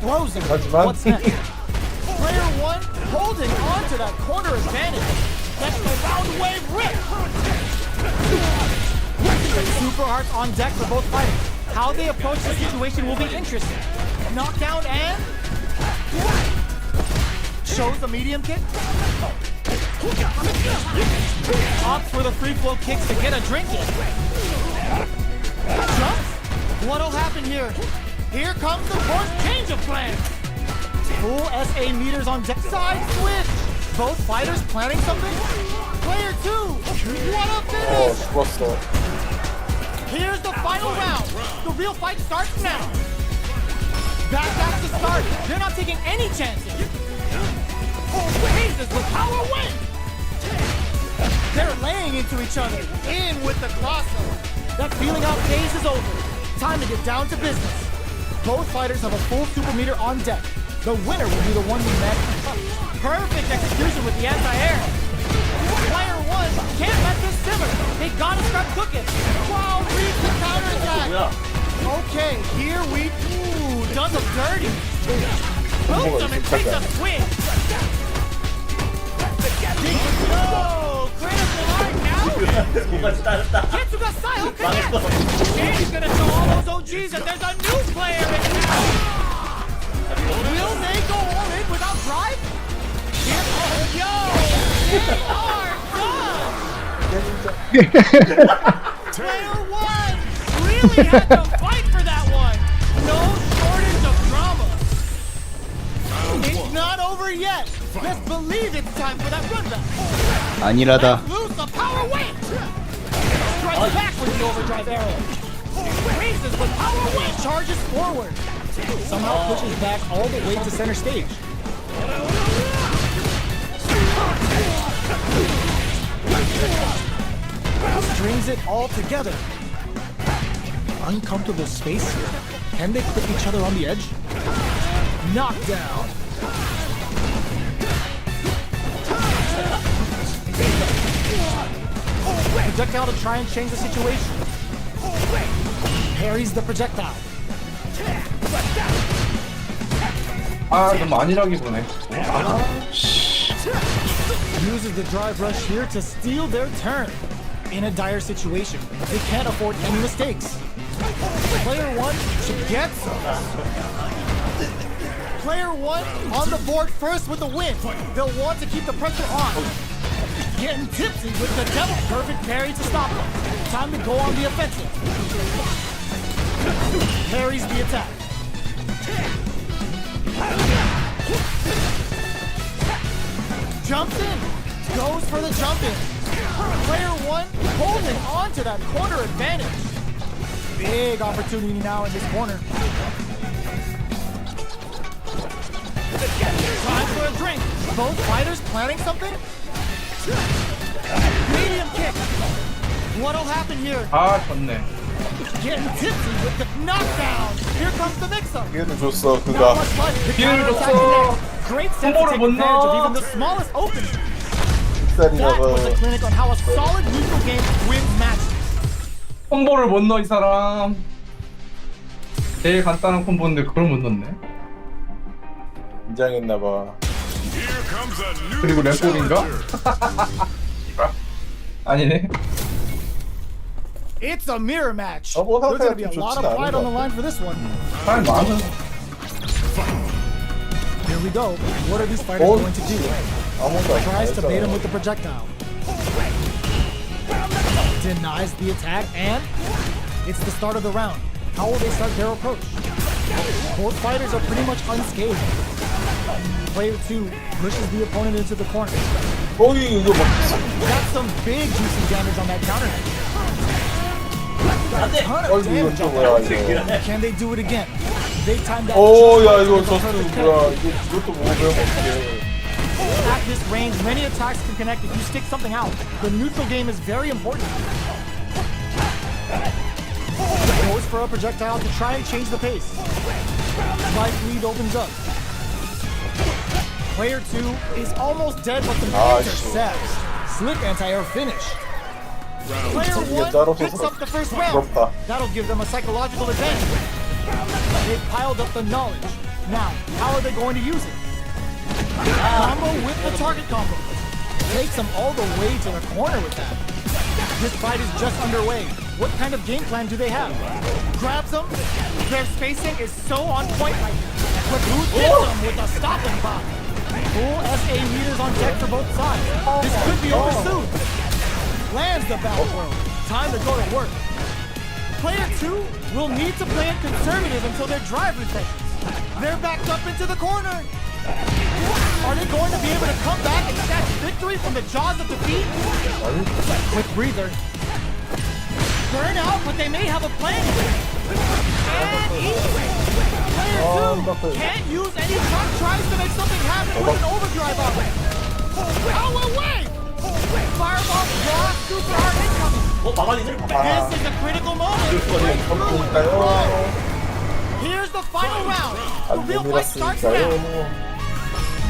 Throws him. 하지만 What's next? Player 1 holding on to that corner advantage. That's the round wave rip. Super hearts on deck for both fighters. How they approach the situation will be interesting. Knockdown and shows the medium kick. Opts for the free flow kicks to get a drink in. Jumps. What'll happen here? Here comes the forced change of plans. Full SA meters on deck. Side switch. Both fighters planning something. Player 2. What a finish. 죽었어. Here's the final round. The real fight starts now. That's the start. They're not taking any chances. Jesus with power win. They're laying into each other. In with the crossover. That feeling out phase is over. Time to get down to business. Both fighters have a full super meter on deck. The winner will be the one who met. Perfect execution with the anti-air. Player 1 can't let this simmer. They gotta start cooking. Wow, reads the counterattack. Okay, here we does them dirty. Boots him and takes a swing. No, critical art now. 뭐가 따랐다. Ketsuga Sayo connects. Shady's gonna show all those OGs that there's a new player in town. Will they go all in without drive? Here, yo, they are done. Player 1 really had to fight for that one. No shortage of drama. It's not over yet. Let's believe it's time for that run back. 아니라다. Lose the power weight. Strikes back with the overdrive arrow. Raises with power weight. Charges forward. Somehow pushes back all the way to center stage. Strings it all together. Uncomfortable space here. Can they clip each other on the edge? Knockdown. Projectile to try and change the situation. Parries the projectile. 아, 너무 안일하게 보네. Uses the drive rush here to steal their turn. In a dire situation, they can't afford any mistakes. Player 1 should get some. Player 1 on the board first with the win. They'll want to keep the pressure on. Getting tipsy with the devil. Perfect parry to stop them. Time to go on the offensive. Parries the attack. Jumps in. Goes for the jump in. Player 1 holding on to that corner advantage. Big opportunity now in this corner. Time for a drink. Both fighters planning something? Medium kick. What'll happen here? 아, 졌네. Getting tipsy with the knockdown. Here comes the mix-up. 기회를 줬어, Not 그가. much fun. The 기회를 counterattack 줬어. connects. Great sense to take advantage of even the smallest opening. That was a clinic on how a solid neutral game wins matches. 콤보를 못 넣어 이 사람. 제일 간단한 콤보인데 그걸 못 넣네. 긴장했나봐. Here comes a new 그리고 램볼인가? challenger. 아니네. It's a mirror match. 뭐 There's gonna be 상태가 a 좀 lot 좋진 of 않은 pride 것 on the 같아. line for this one. 사람 많아. Here we go. What are these fighters Oh. going to do? 아무것도 안 Tries to bait him 했잖아. with the projectile. Denies the attack, and it's the start of the round. How will they start their approach? Both fighters are pretty much unscathed. Player 2 pushes the opponent into the corner. 어이, 이거 막. Got some big juicy damage on that counter. Ton of 어이, 이건 damage 또 on 뭐야, that. 이거. Can they do it again? They timed that. 오, just 야, right 이거 with the 저스트 perfect 뭐야. parry. 이것도 못 배우면 어떡해. At this range, many attacks can connect if you stick something out. The neutral game is very important. Goes for a projectile to try and change the pace. Life lead opens up. Player 2 is almost dead, but the Ah, intercepts. Slick anti-air finish. Player 이게 1 따로 picks up the first round. 부럽다. That'll give them a psychological advantage. They've piled up the knowledge. Now, how are they going to use it? Combo with the target combo. Takes them all the way to the corner with that. This fight is just underway. What kind of game plan do they have? Grabs them. Their spacing is so on point right now. But who gets them with a stopping pop? Full SA meters on deck for both sides. This could be over soon. Lands the back throw. Time to go to work. Player 2 will need to play it conservative until their drive resets. They're backed up into the corner. Are they going to be able to come back and snatch victory from the jaws of defeat? Quick breather. Burn out, but they may have a plan. And easy. Player 2 can't use any truck tries to make something happen with an overdrive on it. Power wave! Fireball block, super hard incoming. This is a critical moment. Here's the final round. The real fight starts now.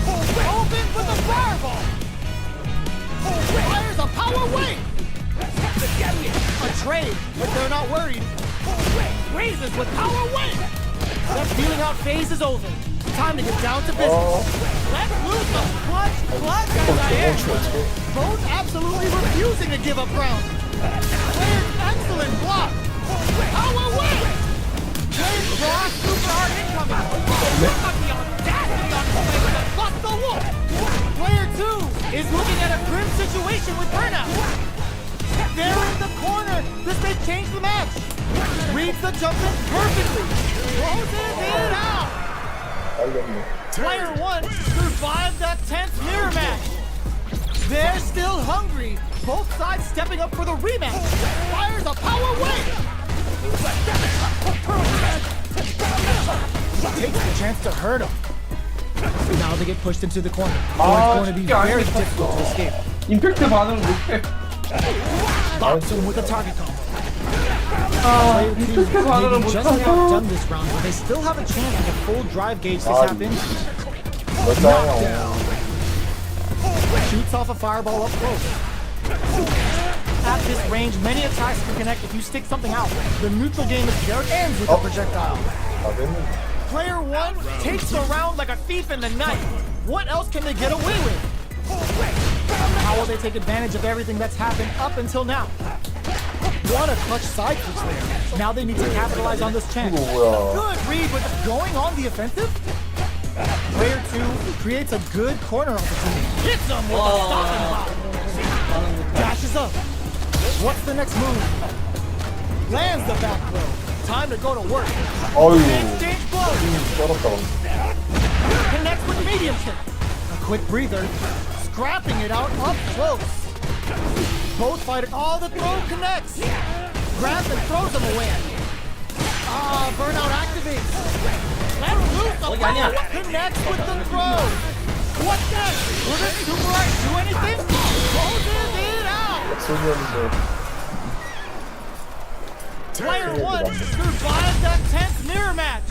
Open with a fireball. Fires a power wave. A trade, but they're not worried. Raises with power wave. That feeling out phase is over. Time to get down to business. Let's lose the clutch anti-air. Both absolutely refusing to give up ground. Player's excellent block. Power wave. Player's cross, super hard incoming. Look at the audacity on the play with a plus the wolf. Player 2 is looking at a grim situation with burnout. They're in the corner. This may change the match. Reads the jump in perfectly. Closes it out. Player 1 survived that tense mirror match. They're still hungry. Both sides stepping up for the rematch. Fires a power wave. Takes the chance to hurt him. Now they get pushed into the corner. It's going to be very difficult to escape. 임팩트 반응 못해. Box him with a target combo. 임팩트 반응을 Maybe just about 못하고. done this round, but they still have a chance with a full drive gauge to tap into. Shoots off a fireball up close. At this range, many attacks can connect if you stick something out. The neutral game is there. Ends with a projectile. Player 1 takes the round like a thief in the night. What else can they get away with? How will they take advantage of everything that's happened up until now? What a clutch side switch there. Now they need to capitalize on this chance. Good read with going on the offensive. Player 2 creates a good corner opportunity. Hits him with a stopping block. Dashes up. What's the next move? Lands the back throw. Time to go to work. Exchange blows. Connects with medium kick. A quick breather. Scrapping it out up close. Both fighters. Oh, the throw connects. Grabs and throws him away. Burnout activates. Let's loose the power. Connects with the throw. What's next? Will this super art do anything? Closes it out. Player 1 survived that tense mirror match.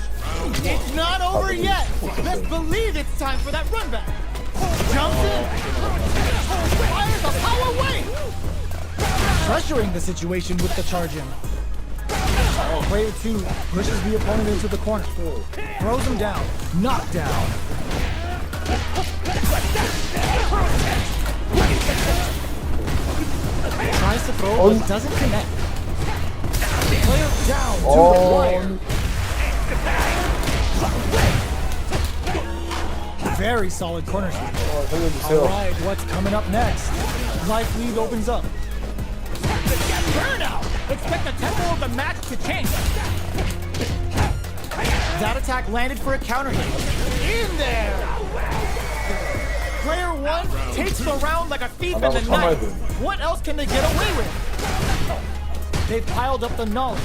It's not over yet. Let's believe it's time for that run back. Jumps in. Fires a power wave. Pressuring the situation with the charge in. Player 2 pushes the opponent into the corner. Throws him down. Knocked down. Tries to throw but doesn't connect. Player down to the wire. Very solid corner shoot. Alright, what's coming up next? Life lead opens up. Burnout! Expect the tempo of the match to change. That attack landed for a counter hit. In there! Player 1 takes the round like a thief in the night. What else can they get away with? They've piled up the knowledge.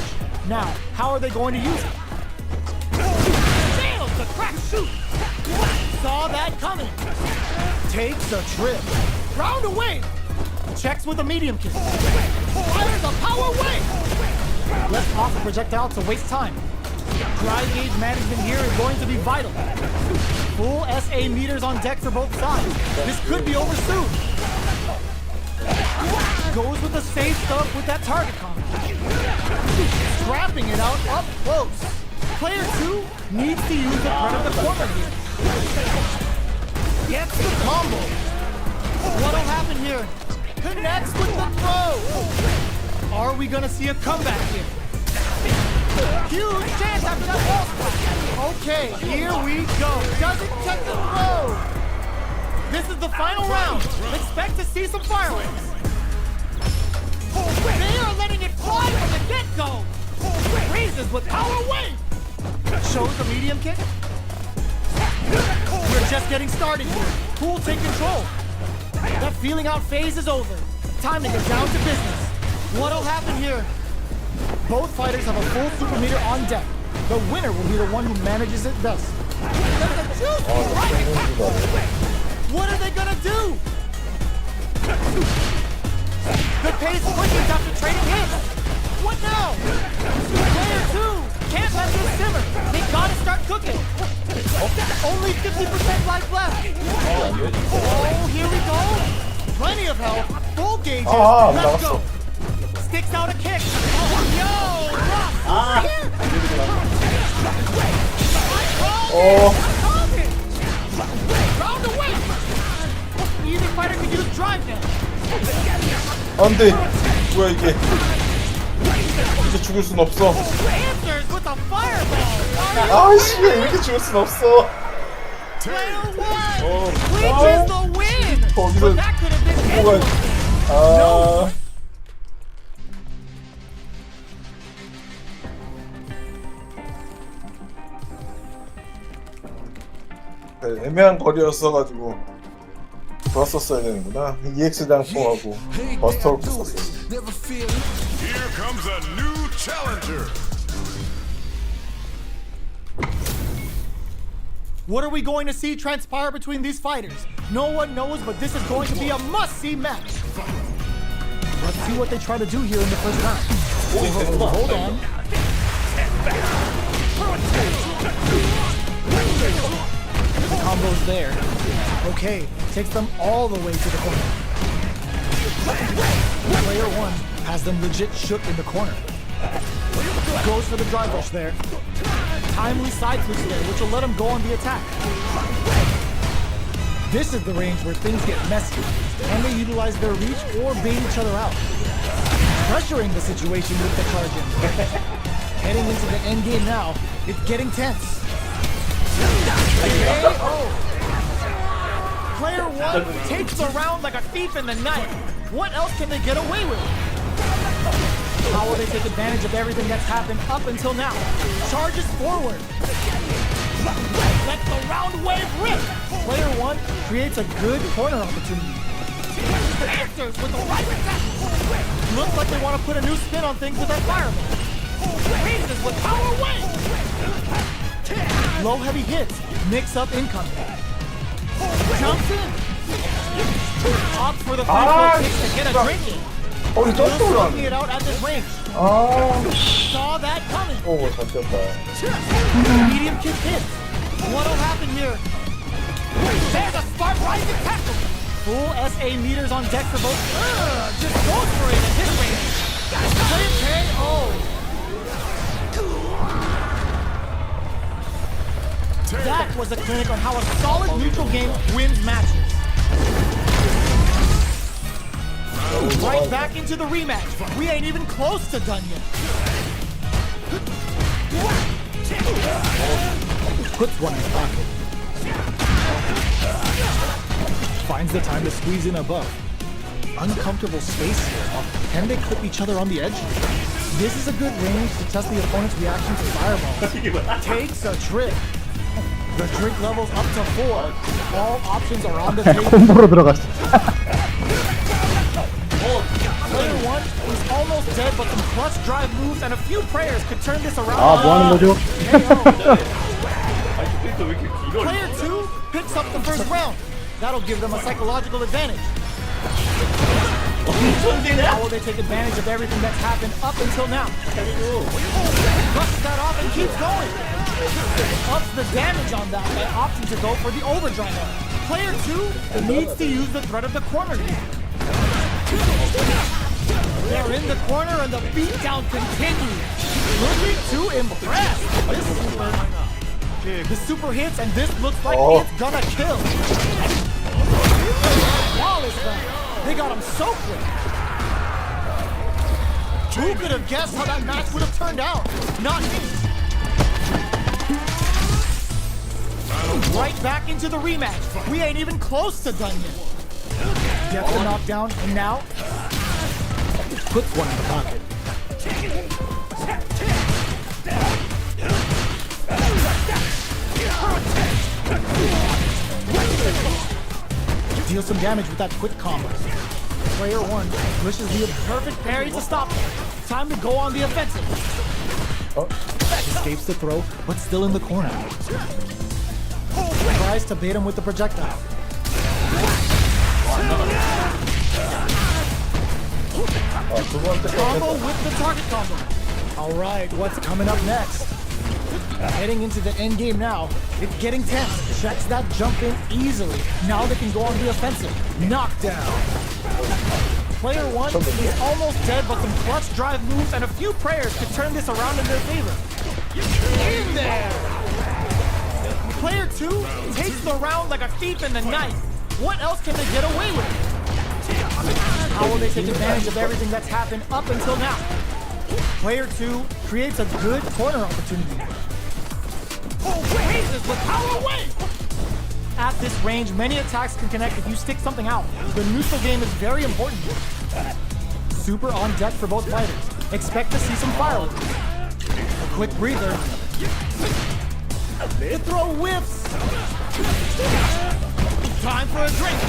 Now, how are they going to use it? Nails the crack shoot! Saw that coming. Takes a trip. Round away. Checks with a medium kick. Fires a power wave. Left off the projectile to waste time. Dry gauge management here is going to be vital. Full SA meters on deck for both sides. This could be over soon. Goes with the safe stuff with that target combo. Scrapping it out up close. Player 2 needs to use the front of the corner here. Gets the combo. What'll happen here? Connects with the throw. Are we gonna see a comeback here? Huge chance after that wall splash. Okay, here we go. Doesn't check the throw. This is the final round. Expect to see some fireworks. They are letting it fly from the get-go. Raises with power wave. Shows the medium kick. We're just getting started here. Cool, take control. That feeling out phase is over. Time to get down to business. What'll happen here? Both fighters have a full super meter on deck. The winner will be the one who manages it best. There's a juice right. What are they gonna do? The pace quickens after trading hits. What now? Player 2 can't let this simmer. They gotta start cooking. Only 50% life left. Oh, here we go. Plenty of health. Full gauges. Let's go. Sticks out a kick. Yo, Rock. Round away. Either fighter can use drive now. 안돼. 뭐야 이게? 이제 죽을 순 없어. Answers with a fireball. 아씨 이렇게 죽을 순 없어. Player 1 reaches the win. 거기서 But that could have been 뭐가? anyone. 네, 애매한 거리였어가지고 좋았었어야 되는구나. EX 장풍하고 버스터로 썼어. Here comes a new challenger. What are we going to see transpire between these fighters? No one knows, but this is going to be a must-see match. Let's see what they try to do here in the first round. Hold on. Combos there. Okay, takes them all the way to the corner. Player 1 has them legit shook in the corner. Goes for the drive rush there. Timely side switch there, which will let him go on the attack. This is the range where things get messy. Can they utilize their reach or bait each other out? Pressuring the situation with the Kargan. Heading into the end game now, it's getting tense. Player 1 takes the round like a thief in the night. What else can they get away with? How will they take advantage of everything that's happened up until now? Charges forward. Let the round wave rip. Player 1 creates a good corner opportunity. Answers with the right attack. Looks like they want to put a new spin on things with that fireball. Raises with power wave. Low heavy hits. Mix up incoming. Jumps in. Opts for the free throw kick to get a drink in. Still slugging it out at this range. Saw that coming. 잡혔다. Medium kick hits. What'll happen here? There's a smart rising tackle. Full SA meters on deck for both. Just goes for it at this range. Play KO. That was a clinic on how a solid neutral game wins matches. Right back into the rematch. We ain't even close to done yet. Puts one in his pocket. Finds the time to squeeze in above. Uncomfortable space here. Can they clip each other on the edge? This is a good range to test the opponent's reaction to fireball. Takes a trip. The drink level's up to 4. All options are on the table. 콤보로 들어갔어. Player 1 is almost dead, but some clutch drive moves and a few prayers could turn this around. 아, 뭐 하는 거죠? Player 2 picks up the first round. That'll give them a psychological advantage. How will they take advantage of everything that's happened up until now? Brushes that off and keeps going. Ups the damage on that and opting to go for the overdrive. Player 2 needs to use the threat of the corner here. They're in the corner and the beatdown continues. Looking to impress. The super hits and this looks like it's gonna kill. Wall is back. They got him so quick. Who could have guessed how that match would have turned out? Not me. Right back into the rematch. We ain't even close to done yet. Gets the knockdown, and now puts one in the pocket. Deal some damage with that quick combo. Player 1 wishes the perfect parry to stop him. Time to go on the offensive. Escapes the throw, but still in the corner. Tries to bait him with the projectile. Combo with the target combo. All right, what's coming up next? Heading into the end game now. It's getting tense. Checks that jump in easily. Now they can go on the offensive. Knockdown. Player 1 is almost dead, but some clutch drive moves and a few prayers could turn this around in their favor. In there! Player 2 takes the round like a thief in the night. What else can they get away with? How will they take advantage of everything that's happened up until now? Player 2 creates a good corner opportunity. Jesus with power away! At this range, many attacks can connect if you stick something out. The neutral game is very important. Super on deck for both fighters. Expect to see some fireworks. A quick breather. The throw whips. Time for a drink.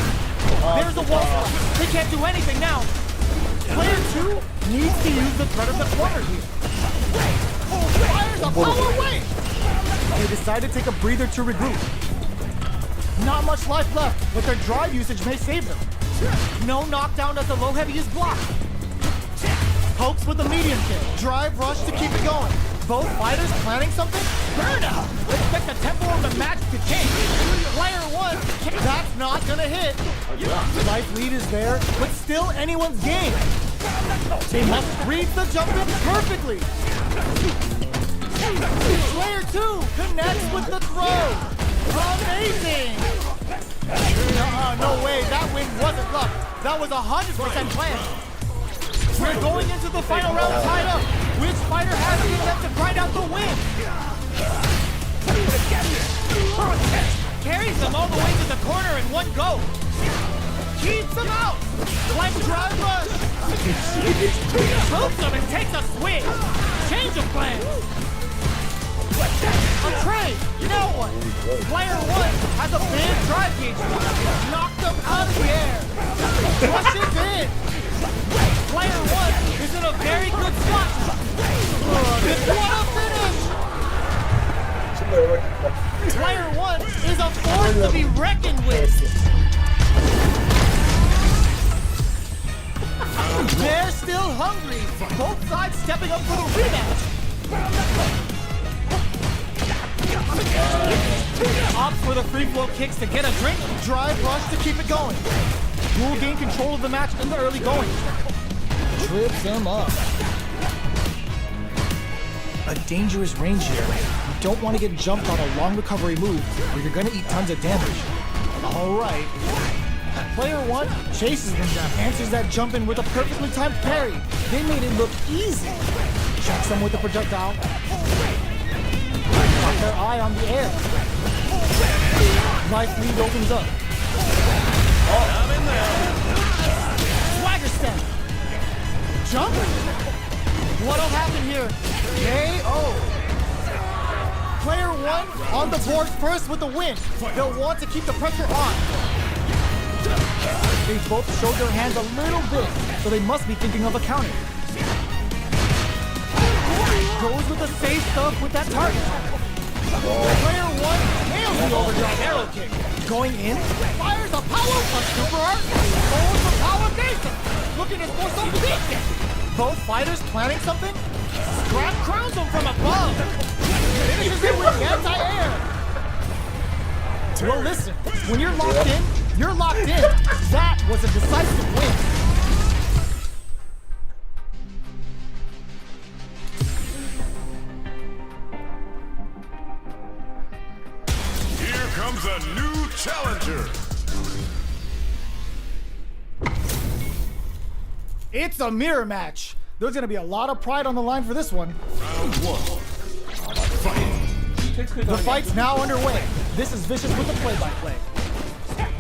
There's the wall. They can't do anything now. Player 2 needs to use the threat of the corner here. Fires a power away. They decide to take a breather to regroup. Not much life left, but their drive usage may save them. No knockdown as the low heavy is blocked. Pokes with a medium kick. Drive rush to keep it going. Both fighters planning something? Burnout! Expect the tempo of the match to change. Player 1, that's not gonna hit. Life lead is there, but still anyone's game. They must read the jump in perfectly. Player 2 connects with the throw. Amazing! No way, that win wasn't luck. That was 100% planned. We're going into the final round tied up. Which fighter has it in them to grind out the win? Carries them all the way to the corner in one go. Keeps them out. Like drive rush. Hooks them and takes a swing. Change of plans. A trade, now what? Player 1 has a big drive gauge. Knocked them out of the air. Rushes in. Player 1 is in a very good spot. What a finish! Player 1 is a force to be reckoned with. They're still hungry. Both sides stepping up for the rematch. Opts for the free flow kicks to get a drink. Drive rush to keep it going. Duel gain control of the match in the early going. Trips him up. A dangerous range here. You don't want to get jumped on a long recovery move or you're going to eat tons of damage. Alright. Player 1 chases them down. Answers that jump in with a perfectly timed parry. They made it look easy. Checks them with the projectile. Got their eye on the air. Life lead opens up. I'm in there. Swagger step. Jump. What'll happen here? KO. Player 1 on the board first with the win. They'll want to keep the pressure on. They both showed their hands a little bit, so they must be thinking of a counter. Goes with the safe stuff with that target. Player 1 nails the overdrive arrow kick. Going in, fires a power, a super art, goes for power Looking at force some big kick. Both fighters planning something. Scrap crowns him from above. Finishes it with anti-air. Well, listen, when you're locked in, you're locked in. That was a decisive win. Here comes a new challenger. It's a mirror match. There's gonna be a lot of pride on the line for this one. The fight's now underway. This is Vicious with the play-by-play.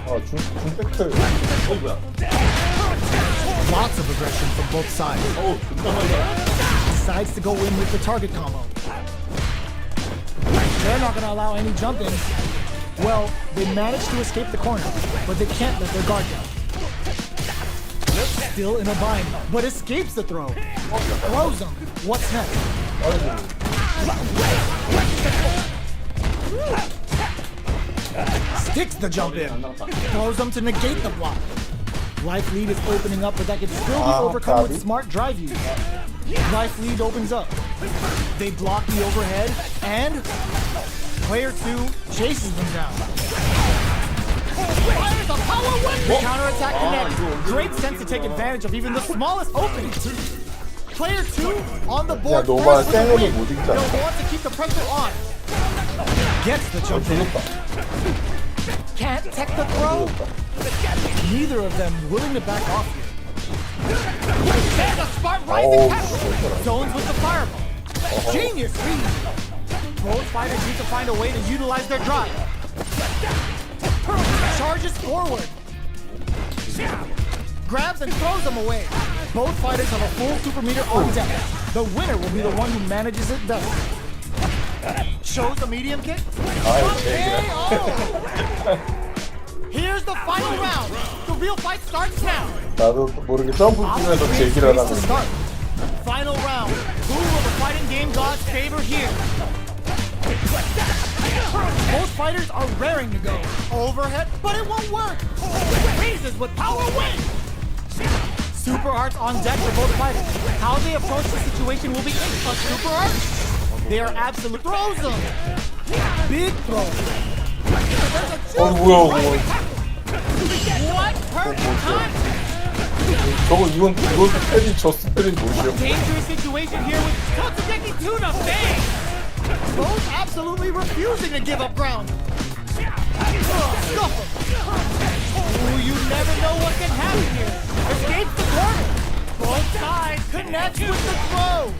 중팩트. Lots of aggression from both sides. Decides to go in with the target combo. They're not gonna allow any jump-ins. Well, they managed to escape the corner, but they can't let their guard down. Still in a bind, but escapes the throw. Throws him. What's next? Sticks the jump in. Throws him to negate the block. Life lead is opening up, but that can still be overcome with smart drive use. Life lead opens up. They block the overhead, and player 2 chases them down. Fires a power weapon! Counterattack connects. Great sense to take advantage of even the smallest opening. Player 2 on the board 너무 first with a 쌩으로 win. 못 They'll 읽잖아. want to keep the pressure on. Gets the jump in. Can't tech the throw. Neither of them willing to back off here. There's a smart rising catch. Zones with the fireball. Genius read. Both fighters need to find a way to utilize their drive. Charges forward. Grabs and throws them away. Both fighters have a full super meter on deck. The winner will be the one who manages it best. Shows the medium kick. Here's the final round. The real fight starts now. 나도 모르게 점프 뛰면서 제기를 Race to 하는 start. Final round. Who will the fighting game gods favor here? Both fighters are raring to go. Overhead, but it won't work. Raises with power win. Super arts on deck for both fighters. How they approach the situation will be a super art. They are absolute throws them. Big throw. 뭐야 What perfect time. 저거 이건 패디 저 스펠이 뭐시여? Dangerous situation here with Totsugeki Tuna Bang. Both absolutely refusing to give up ground. Scuff him. Ooh, you never know what can happen here. Escapes the corner. Both sides connects with the throw.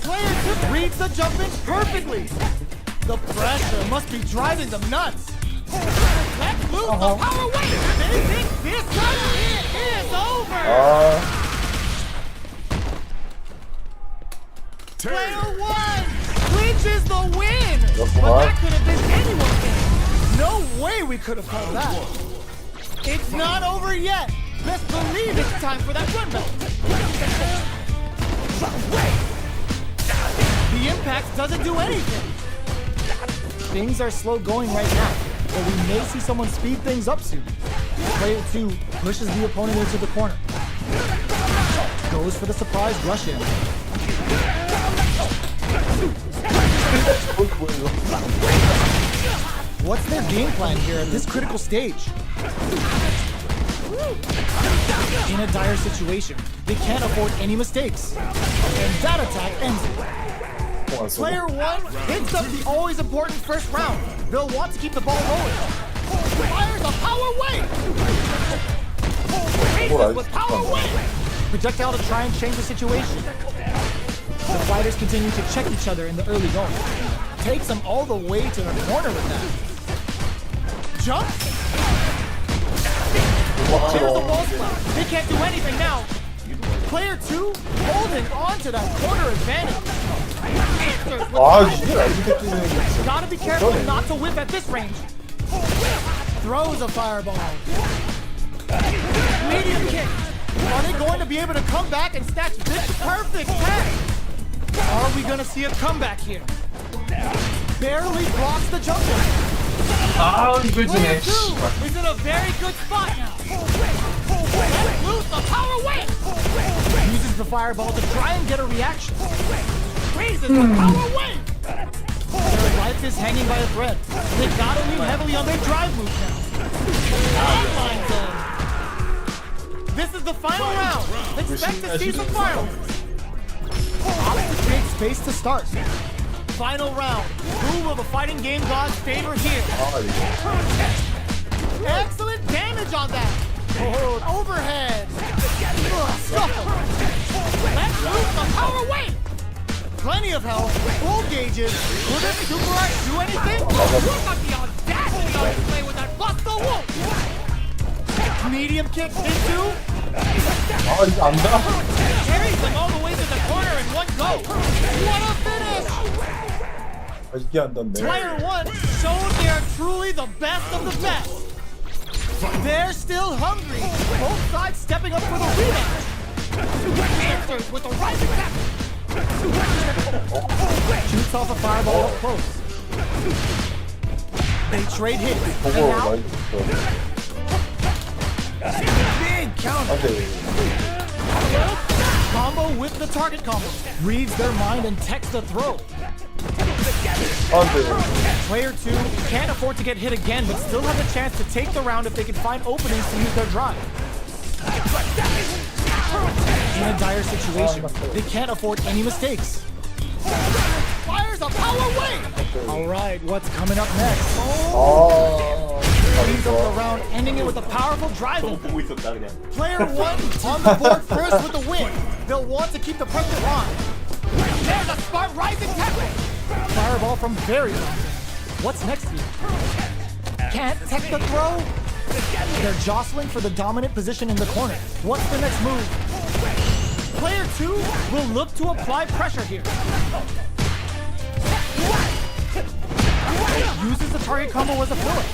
Player 2 reads the jump in perfectly. The pressure must be driving them nuts. Let's lose the power weight. They think this time it is over. Player 1 clinches the win. But that could have been anyone's game. No way we could have called that. It's not over yet. Best believe it's time for that run belt. The impact doesn't do anything. Things are slow going right now, but we may see someone speed things up soon. Player 2 pushes the opponent into the corner. Goes for the surprise rush in. What's their game plan here at this critical stage? In a dire situation, they can't afford any mistakes. And that attack ends it. Player 1 hits up the always important first round. They'll want to keep the ball rolling. Fires a power wave! Raises with power wave! Projectile to try and change the situation. The fighters continue to check each other in the early going. Takes them all the way to the corner with that. Jump! Cheers the ball splat. They can't do anything now. Player 2 holding on to that corner advantage. Answers with Gotta be careful not to whip at this range. Throws a fireball. Medium kick. Are they going to be able to come back and snatch this perfect tag? Are we gonna see a comeback here? Barely blocks the jump in. 아 이거 Player 지네. 2 is in a very good spot now. Let's lose loose the power wave. Uses the fireball to try and get a reaction. Raises the power wave. Their life is hanging by a thread. They gotta lean heavily on their drive move now. Online zone. This is the final round. Expect to see some fireworks. Opts to create space to start. Final round. Who will the fighting game gods favor here? Excellent damage on that. Oh, overhead. Scuffle. Let's move the power wave. Plenty of health. Full gauges. Will this Super Art do anything? Look at the audacity on display with that bust the wolf. Medium kick into. 이거 안다? Carries them all the way to the corner in one go. What a finish! 이게 안 닿네. Player 1 showed they are truly the best of the best. They're still hungry. Both sides stepping up for the rematch. Answers with the right attack. Shoots off a fireball up close. They trade hits. And 보고 now, 많이 줬어. big counter. 안돼. Combo with the target combo. Reads their mind and techs the throw. 안돼. Player 2 can't afford to get hit again, but still has a chance to take the round if they can find openings to use their drive. In a dire situation, they can't afford any mistakes. Fires a power wave! Alright, what's coming up next? Cleans up the round, ending it with a powerful drive. 저거 보고 있었다 그냥. Player 1 on the board first with the win. They'll want to keep the pressure on. There's a smart rising tackle. Fireball from very long. What's next here? Can't tech the throw? They're jostling for the dominant position in the corner. What's the next move? Player 2 will look to apply pressure here. Uses the target combo as a filler.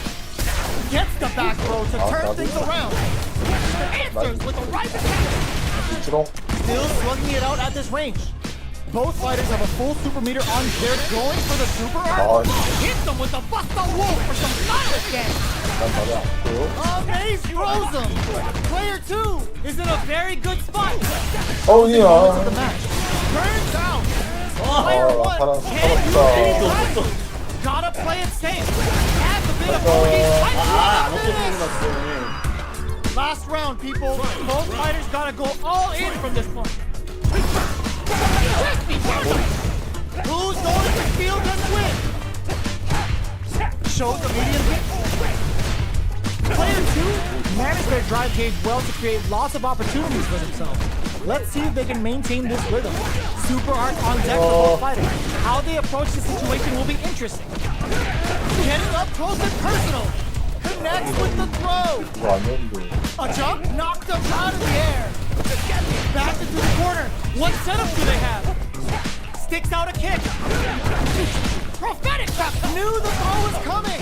Gets the back throw to turn things around. Answers with a right attack. Still slugging it out at this range. Both fighters have a full super meter on. They're going for the super art. Hit them with the Buster Wolf for some knowledge damage. Amaze throws him. Player 2 is in a very good spot. Of the match. Turns down. Player 1 can't use any time. Gotta play it safe. Adds a bit of focus. Last round, people. Both fighters gotta go all in from this point. Who's going to steal this win? Shows the medium hit. Player 2 managed their drive gauge well to create lots of opportunities for themselves. Let's see if they can maintain this rhythm. Super art on deck for both fighters. How they approach the situation will be interesting. Getting up close and personal. Connects with the throw. A jump knocked them out of the air. Back into the corner. What setup do they have? Sticks out a kick. Prophetic trap. Knew the throw was coming.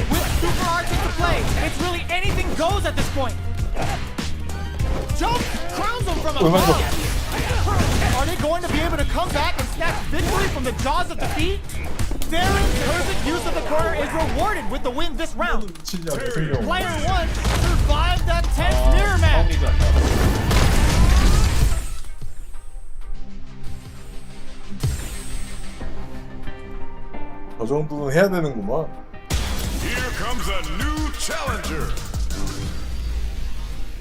With super arts into play, it's really anything goes at this point. Jump crowns them from above. Are they going to be able to come back and snatch victory from the jaws of defeat? Darren's perfect use of the corner is rewarded with the win this round. Player 1 survived that tense mirror match. 저 정도는 해야 되는구만. Here comes a new challenger.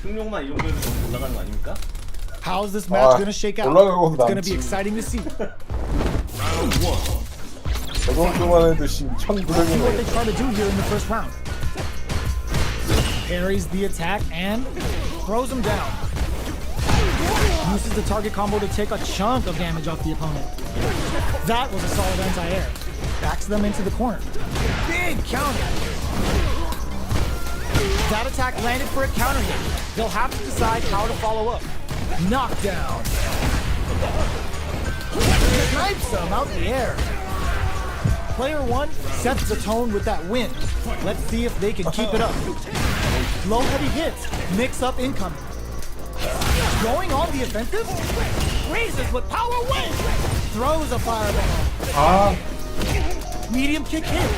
승용만 이 정도면 좀 올라가는 거 아닙니까? How's this match gonna shake out? 올라가고 It's gonna 남지. be exciting to see. 저 정도만 해도 씨 Let's see what 1900원. they try to do here in the first round. Parries the attack and throws him down. Uses the target combo to take a chunk of damage off the opponent. That was a solid anti-air. Backs them into the corner. Big counter. That attack landed for a counter hit. They'll have to decide how to follow up. Knockdown. Snipes them out the air. Player 1 sets the tone with that win. Let's see if they can keep it up. Low heavy hits, mix up incoming. Going on the offensive? Raises with power win! Throws a fireball. Medium kick hits.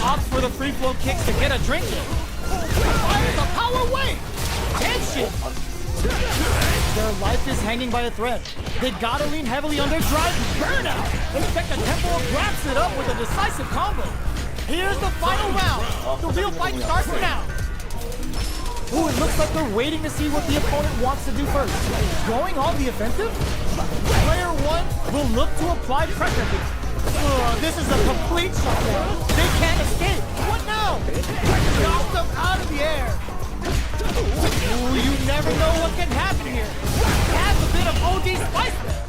Opts for the free flow kicks to get a drink in. Fires a power wave! Tension! Their life is hanging by a thread. They gotta lean heavily on their drive and burnout. Expect a Tempo wraps it up with a decisive combo. Here's the final round. The real fight starts now. Ooh, it looks like they're waiting to see what the opponent wants to do first. Going on the offensive? Player one will look to apply pressure here. This is a complete shutdown. They can't escape. What now? Knock them out of the air. Ooh, you never know what can happen here. Adds a bit of OD spice there.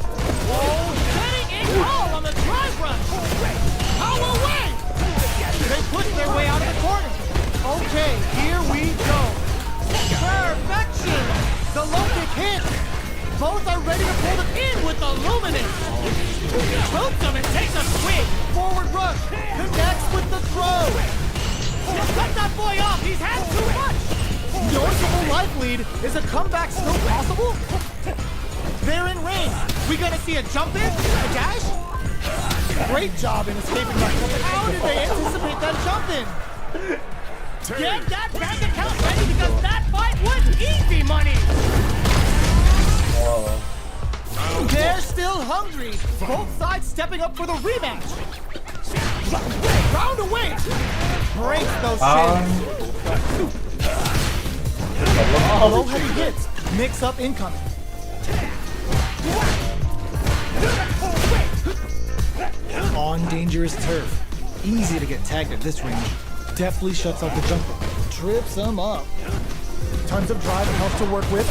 Oh, setting in all on the drive run. Power wave. They push their way out of the corner. Okay, here we go. Perfection. The low kick hits. Both are ready to pull them in with the luminous. Boots them and takes a swing. Forward rush. Connects with the throw. Cut that boy off. He's had too much. Noticeable life lead. Is a comeback still possible? They're in range. We gonna see a jump in? A dash? Great job in escaping that. How did they anticipate that jump in? Get that bank account ready because that fight was easy money. They're still hungry. Both sides stepping up for the rematch. Round away. Breaks those shins. Low heavy hits. Mix up incoming. On dangerous turf. Easy to get tagged at this range. Deftly shuts out the jumper. Trips them up. Tons of drive and help to work with.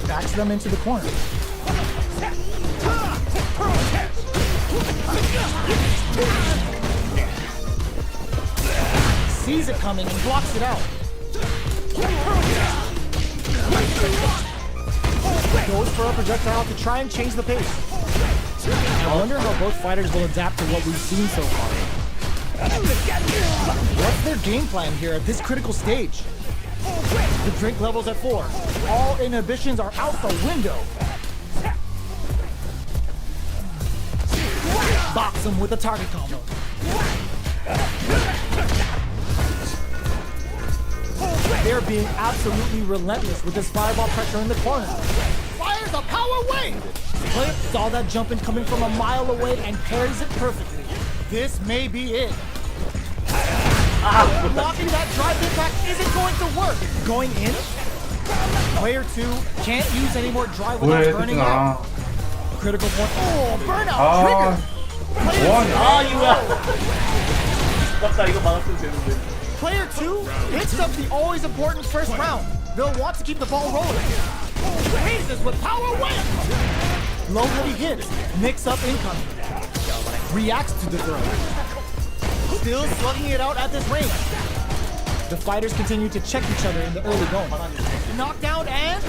Backs them into the corner. Sees it coming and blocks it out. Goes for a projectile to try and change the pace. I wonder how both fighters will adapt to what we've seen so far. What's their game plan here at this critical stage? The drink level's at 4. All inhibitions are out the window. Box him with a target combo. They're being absolutely relentless with this fireball pressure in the corner. Fires a power wave! Player saw that jump in coming from a mile away and parries it perfectly. This may be it. Blocking that drive impact isn't going to work. Going in? Player 2 can't use any more drive without burning out. Critical point. Oh, burnout trigger! Player 2 hits up the always important first round. They'll want to keep the ball rolling. Raises with power wave! Low heavy hits. Mix up incoming. Reacts to the throw. Still slugging it out at this range. The fighters continue to check each other in the early going. Knockdown and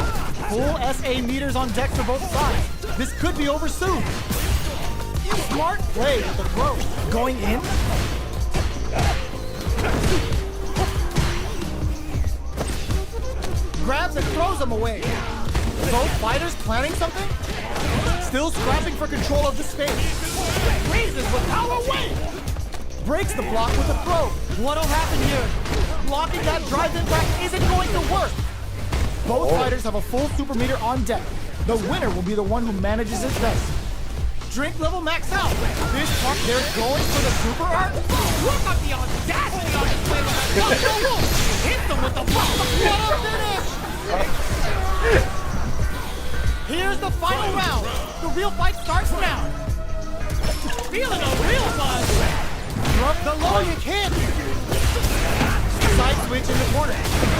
full SA meters on deck for both sides. This could be over soon. Smart play with the throw. Going in. Grabs and throws him away. Both fighters planning something? Still scrapping for control of the space. Raises with power wave. Breaks the block with a throw. What'll happen here? Blocking that drive impact isn't going to work. Both fighters have a full super meter on deck. The winner will be the one who manages it best. Drink level max out. This part, they're going for the super art. Look at the audacity on display with that double. Hit them with the block. What a finish! Here's the final round. The real fight starts now. Feeling a real buzz. From the low kick hit. Side switch in the corner.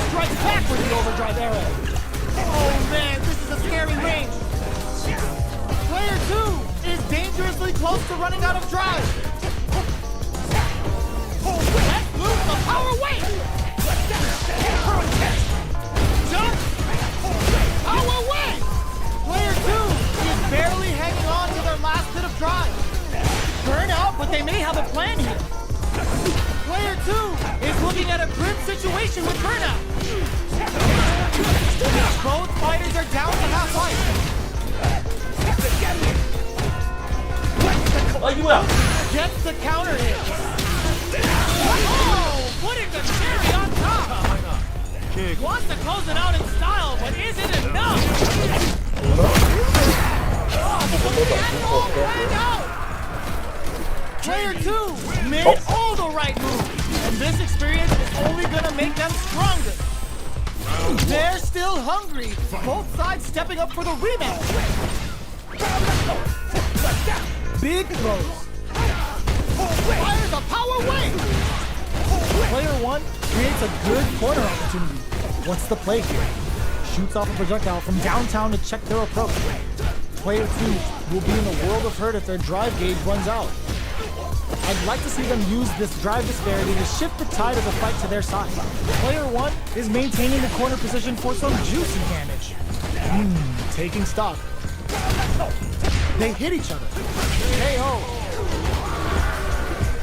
Strikes back with the overdrive arrow. Oh man, this is a scary range. Player 2 is dangerously close to running out of drive. Let's lose the power wave. Jump. Power wave. Player 2 is barely hanging on to their last bit of drive. Burn out, but they may have a plan here. Player 2 is looking at a grim situation with burnout. Both fighters are down to half life. Gets the counter hit. Oh, putting the cherry on top. Wants to close it out in style, but is it enough? Player 2 made all the right moves, and this experience is only gonna make them stronger. They're still hungry. Both sides stepping up for the rematch. Big throws. Fires a power wave. Player 1 creates a good corner opportunity. What's the play here? Shoots off a projectile from downtown to check their approach. Player 2 will be in a world of hurt if their drive gauge runs out. I'd like to see them use this drive disparity to shift the tide of the fight to their side. Player 1 is maintaining the corner position for some juicy damage. Taking stock. They hit each other. KO.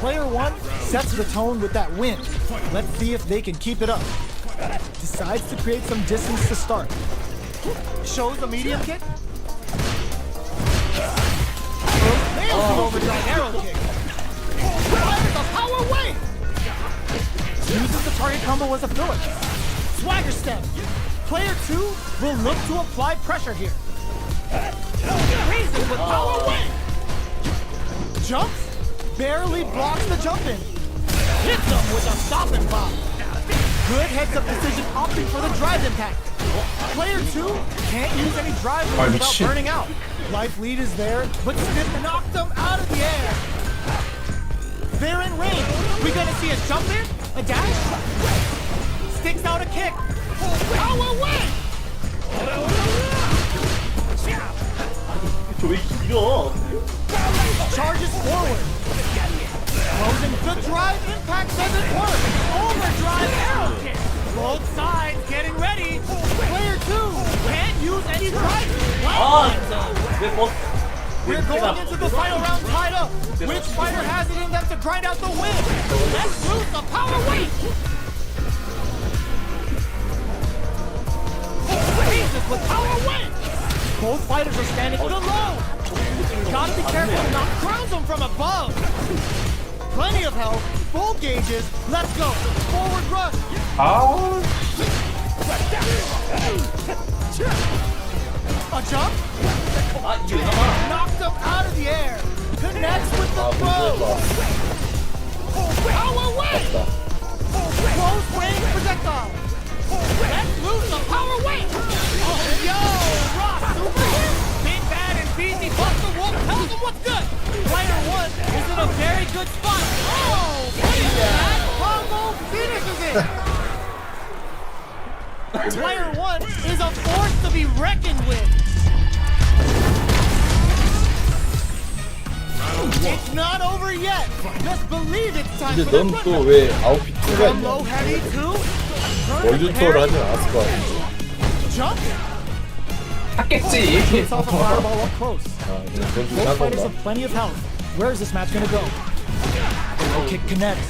Player 1 sets the tone with that win. Let's see if they can keep it up. Decides to create some distance to start. Shows a medium kick. Nails the overdrive arrow kick. Fires a power wave. Uses the target combo as a filler. Swagger step. Player 2 will look to apply pressure here. Raises with power wave. Jumps. Barely blocks the jump in. Hits them with a stop and pop. Good heads-up decision opting for the drive impact. Player 2 can't use any drive moves without burning out. Life lead is there, but Stiff knocked them out of the air. They're in range. We're gonna see a jump in, a dash, sticks out a kick. Power wave! 왜 이겨? Charges forward. Closing the drive impact doesn't work. Overdrive arrow kick. Both sides getting ready. Player 2 can't use any drive. We're going into the final round tied up. Which fighter has it in them to grind out the win? Let's use the power weight. Jesus with power weight. Both fighters are standing below. Gotta be careful to not crown them from above. Plenty of health, full gauges. Let's go. Forward rush. A jump. Knocks them out of the air. Connects with the throw. Power wave. Close range projectile. Let's lose the power wave. Oh, yo, Ross, Big Bad and Beezy bust the wolf. Tell them what's good. Player 1 is in a very good spot. Oh, that combo finishes it. Player 1 is a force to be reckoned with. It's not over yet. Just believe it's time 근데 for the 넌 또 왜 아웃핏 2가 from 있냐? low heavy to 월드 투어를 하진 않았을 것 같은데. jump. 탔겠지. Hits off a fireball up close. 그냥 그건 좀 Both fighters 하던가. have plenty of health. Where is this match gonna go? Low kick connects.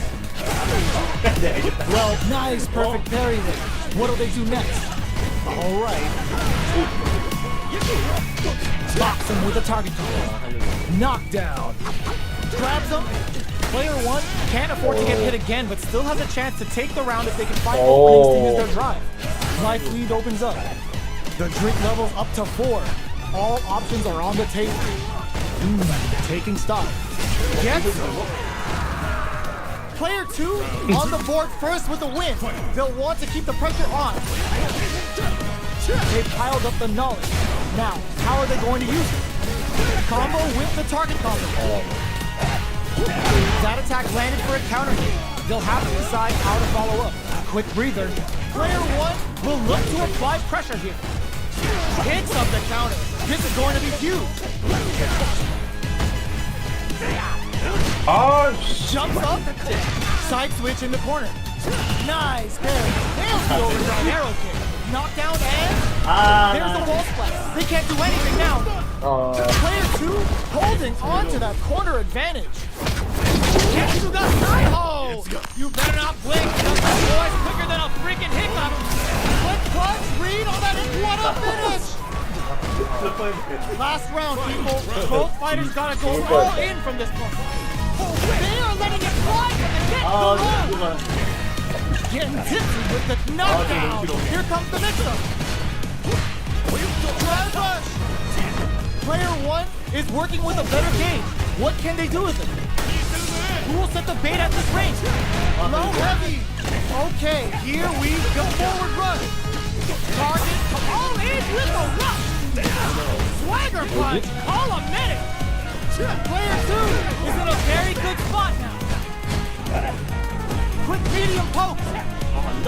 Well, nice, perfect parry there. What'll they do next? All right. Box him with a target combo. Knockdown. Grabs him. Player 1 can't afford to get hit again, but still has a chance to take the round if they can find openings to use their drive. Life lead opens up. The drink level's up to 4. All options are on the table. Taking stock. Gets Player 2 on the board first with a win. They'll want to keep the pressure on. They've piled up the knowledge. Now, how are they going to use it? Combo with the target combo. That attack landed for a counter hit. They'll have to decide how to follow up. Quick breather. Player 1 will look to apply pressure here. Hits up the counter. This is going to be huge. Jumps up. Side switch in the corner. Nice parry. Nails the overdrive arrow kick. Knockdown and there's the wall splash. They can't do anything now. Player 2 holding on to that corner advantage. Ketsuga Saiho! You better not blink. That boy's quicker than a freaking hiccup. Quick clutch read on that. What a finish! Last round, people. Both fighters gotta go all in from this point. They are letting it fly from the get-go. Getting tipsy with the knockdown. Here comes the mix-up. Drive rush. Player 1 is working with a better gauge. What can they do with it? Who will set the bait at this range? Low heavy. Okay, here we go. Forward rush. Target all in with a rush. Swagger punch. Call a minute. Player 2 is in a very good spot now. Quick medium poke.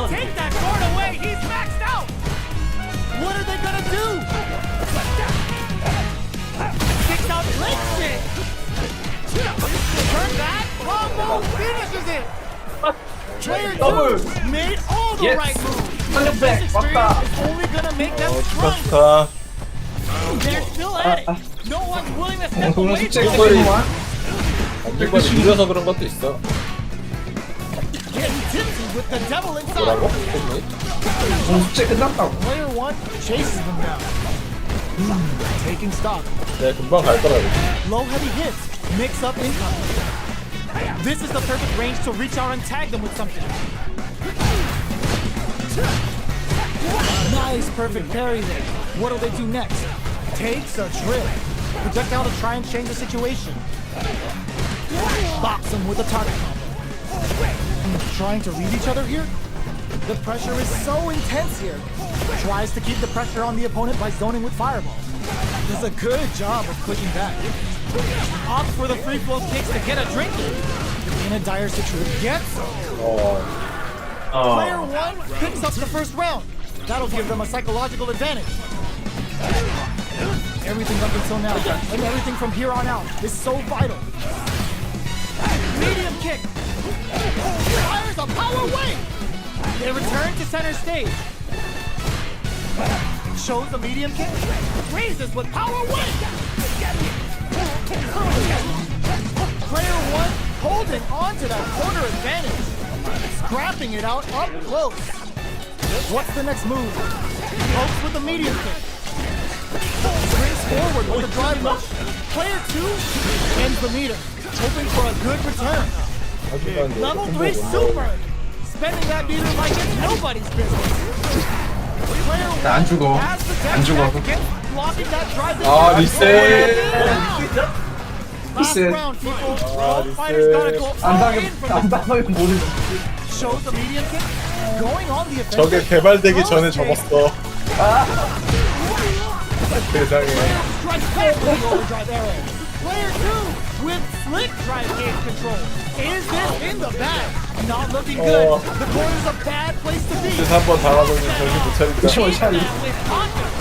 Take that sword away. He's maxed out. What are they gonna do? Kicks out leg stick. Turn back. Combo finishes it. Player 2 made all the right moves. This experience is only gonna make them stronger. They're still at it. No one's willing to step away from it. 안길바를 밀려서 그런 것도 있어. Getting tipsy with the devil 뭐라고? inside. 숙제 끝났다고. Player 1 chases them down. Taking stock. 내가 금방 갈 거라고. Low heavy hits. Mix up incoming. This is the perfect range to reach out and tag them with something. Nice perfect parry there. What do they do next? Takes a trip. Projectile to try and change the situation. Box them with a target combo. Trying to read each other here? The pressure is so intense here. Tries to keep the pressure on the opponent by zoning with fireball. Does a good job of clicking back. Opt for the free flow kicks to get a drink. In a dire situation, gets Player 1 picks up the first round. That'll give them a psychological advantage. Everything up until now, and everything from here on out, is so vital. Medium kick. Fires a power wave. They return to center stage. Shows the medium kick. Raises with power wave. Player 1 holding on to that corner advantage. Scrapping it out up close. What's the next move? Pokes with the medium kick. Springs forward with a drive rush. Player 2 ends the meter, hoping for a good return. Level 3 super! Spending that meter like it's nobody's business. Player 1 안 죽어. has the 안 죽어. tech against blocking that drive. 아, 리셋. Last round, people. All fighters gotta go all in from 안 the 당하면 모르지. shows the medium kick. Going on the offensive. 저게 개발되기 전에 접었어. 세상에. Strike back with the overdrive arrow. Player 2 with slick drive gauge control. Is this in the bag? Not looking good. The corner's a bad place to be. 진짜 한번 당하더니 정신 못 차린다. With confidence.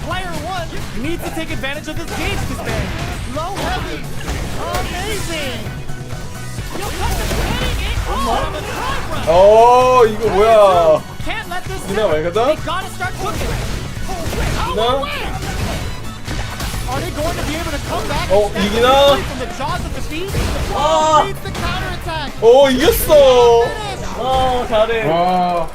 Player 1 needs to take advantage of this gauge disparity. Low heavy. Amazing. You'll cut the hitting it on the drive run. 이거 뭐야? Can't let this 이나 왜 가다? They gotta start cooking. 이나? Are they going to be able to come back? 이기나? From the jaws of defeat? Leads the counterattack. 이겼어. 잘해. 와.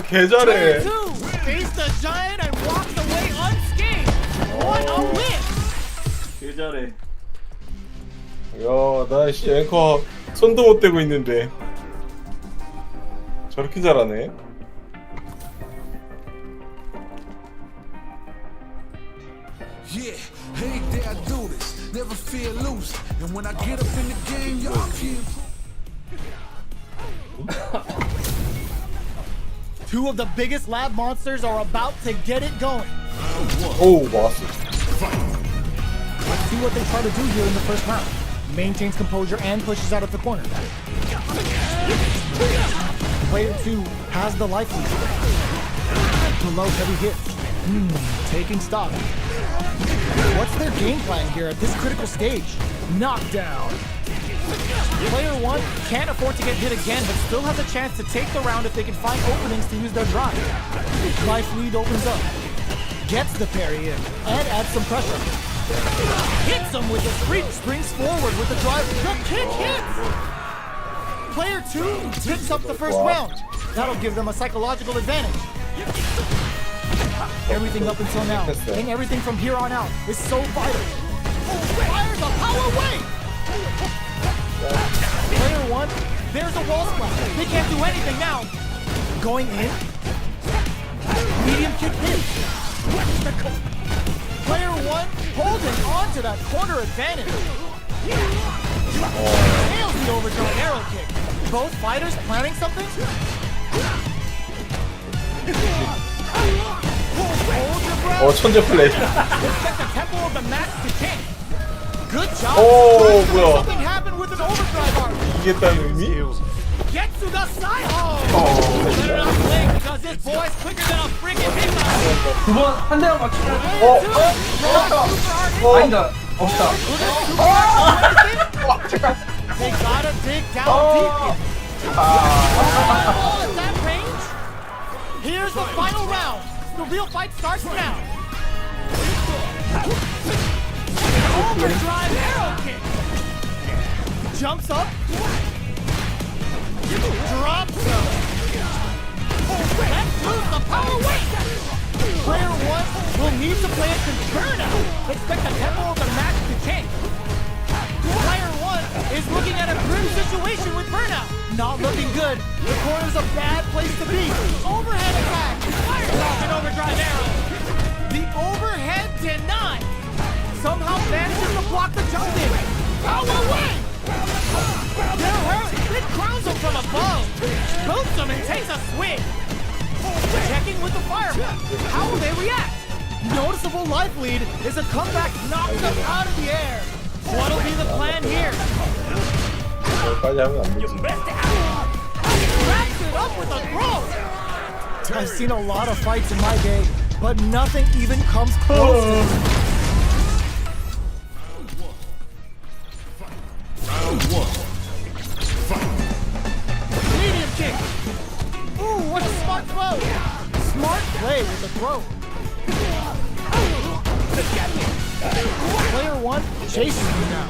개 Player 잘해. 2 faced the giant and walks away unscathed. What a win! 개 잘해. 나 앵커 손도 못 대고 있는데 저렇게 잘하네. Yeah, hey, there I do this. Never feel loose. And when I get up in the game, y'all can. Two of the biggest lab monsters are about to get it going. 막았어. Let's see what they try to do here in the first round. Maintains composure and pushes out of the corner. Player 2 has the life lead. The low heavy hits. Taking stock. What's their game plan here at this critical stage? Knockdown. Player 1 can't afford to get hit again, but still has a chance to take the round if they can find openings to use their drive. Life lead opens up. Gets the parry in, and adds some pressure. Hits him with a streak, springs forward with the drive. The kick hits! Player 2 picks up the first round. That'll give them a psychological advantage. Everything up until now, and everything from here on out, is so vital. Fires a power wave! Player 1, there's a wall splash. They can't do anything now. Going in. Medium kick hit. Player 1 holding on to that corner advantage. Nails the overdrive arrow kick. Both fighters planning something? Hold your breath. 천재 플레이. Set the tempo of the match to king. Good job. 오, 뭐야. Something happened with an overdrive arm. 이겼다는 의미? Getsuga Saiho. Let it off link because this boy's quicker than a freaking hitman. 두 번 한 대만 맞추면 아니다 없다. They gotta dig down deep. At that range. Here's the final round. The real fight starts now. Overdrive arrow kick. Jumps up. Drops him. Let's lose the power weight. Player 1 will need to play it concurrent now. Expect the tempo of the match to change. Player 1 is looking at a grim situation with burnout. Not looking good. The corner's a bad place to be. Overhead attack. Fires off an overdrive arrow. The overhead denied. Somehow manages to block the jump in. Power away. They're hurt. It crowns him from above. Boots him and takes a swing. Checking with the fireman. How will they react? Noticeable life lead is a comeback knocks them out of the air. What'll be the plan here? 여기까지 하면 안 되지. Wraps it up with a throw. I've seen a lot of fights in my day, but nothing even comes close. Medium kick. Ooh, what a smart throw. Smart play with the throw. Player 1 chasing you now.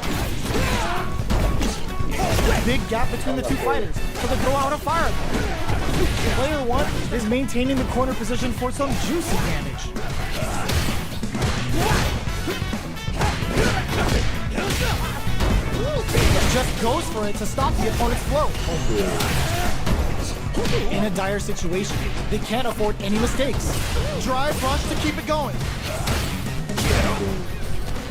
Big gap between the two fighters, so they throw out a fire. Player 1 is maintaining the corner position for some juicy damage. Just goes for it to stop the opponent's flow. In a dire situation, they can't afford any mistakes. Drive rush to keep it going.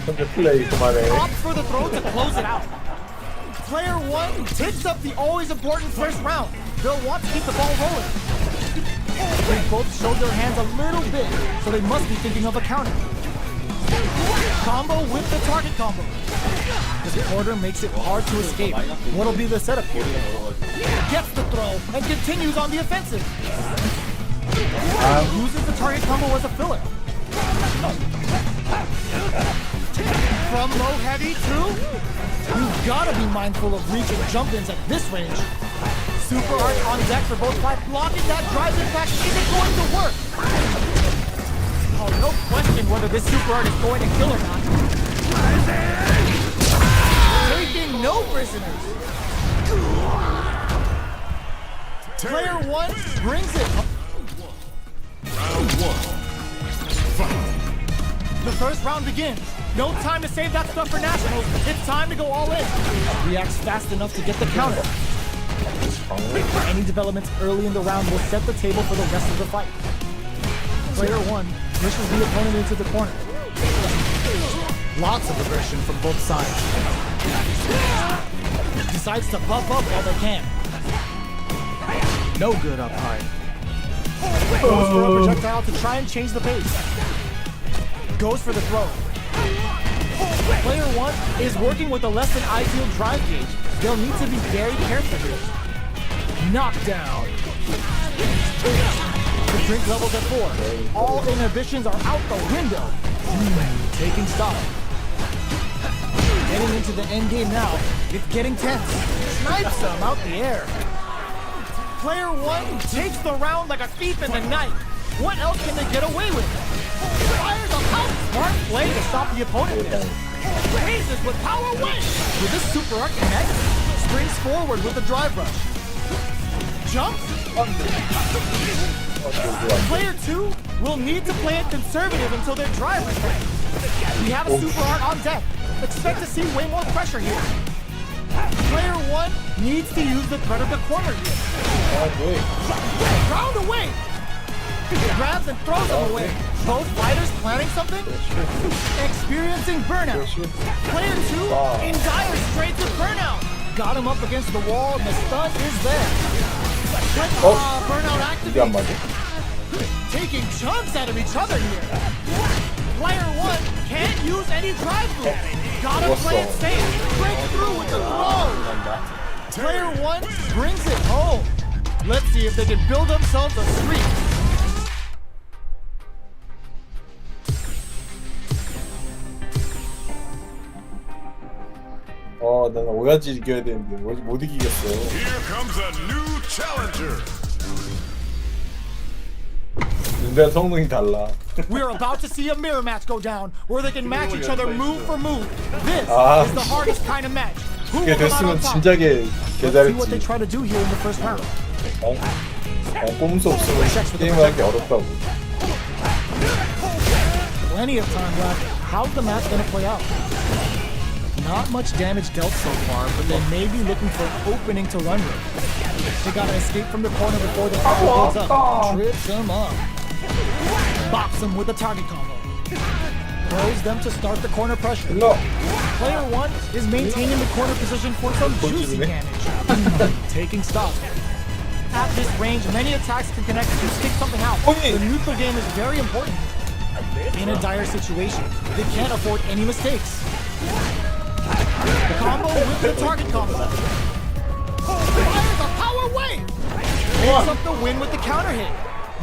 천재 플레이 그만해. Opts for the throw to close it out. Player 1 takes up the always important first round. They'll want to keep the ball rolling. They both showed their hands a little bit, so they must be thinking of a counter. Combo with the target combo. This quarter makes it hard to escape. What'll be the setup here? Gets the throw and continues on the offensive. Uses the target combo as a filler. From low heavy to... You've gotta be mindful of reach and jump-ins at this range. Super art on deck for both fights. Blocking that drive impact isn't going to work. Oh, no question whether this super art is going to kill or not. Taking no prisoners. Player 1 brings it. Round 1. Fight. The first round begins. No time to save that stuff for nationals. It's time to go all in. Reacts fast enough to get the counter. Any developments early in the round will set the table for the rest of the fight. Player 1 pushes the opponent into the corner. Lots of aggression from both sides. Decides to buff up while they can. No good up high. Goes for a projectile to try and change the pace. Goes for the throw. Player 1 is working with a less than ideal drive gauge. They'll need to be very careful here. Knockdown. The drink level's at 4. All inhibitions are out the window. Taking stock. Getting into the end game now. It's getting tense. Snipes him out the air. Player 1 takes the round like a thief in the night. What else can they get away with? Fires a power. Smart play to stop the opponent there. Raises with power win. With this super arc connect, springs forward with a drive rush. Jumps. Player 2 will need to play it conservative until their drive returns. We have a super art on deck. Expect to see way more pressure here. Player 1 needs to use the threat of the corner here. 아 뭐해? Round away! Grabs and throws him away. Both fighters planning something? Experiencing burnout. Player 2 in dire straits with burnout. Got him up against the wall and the stun is there. Burnout 이게 안 activated. 맞아? Taking chunks out of each other here. Player 1 can't use any drive through. Gotta play it safe. Break through with the throw. Player 1 brings it home. Let's see if they can build themselves a streak. 나는 오야지 이겨야 되는데 못 이기겠어. Here comes a new challenger. 눈대랑 성능이 달라. We're about to see a mirror match go down, where they can match each other move for move. This Ah. is the hardest kind of match. Who 그게 will come out on 됐으면 top? 진작에 See what they 개잘했지. try to do here in the first round. 꼼수 없으면 게임을 하기 어렵다고. Plenty of time left. How's the match gonna play out? Not much damage dealt so far, but they may be looking for an opening to run with. They gotta escape from the corner before the fighter builds up. Trips him up. Bops him with a target combo. Throws them to start the corner pressure. 일로. Player 1 is maintaining the corner position for some juicy damage. Taking stock. At this range, many attacks can connect to stick something out. The neutral game is very important. In a dire situation, they can't afford any mistakes. The combo with the target combo. Fires a power wave! Picks up the win with the counter hit.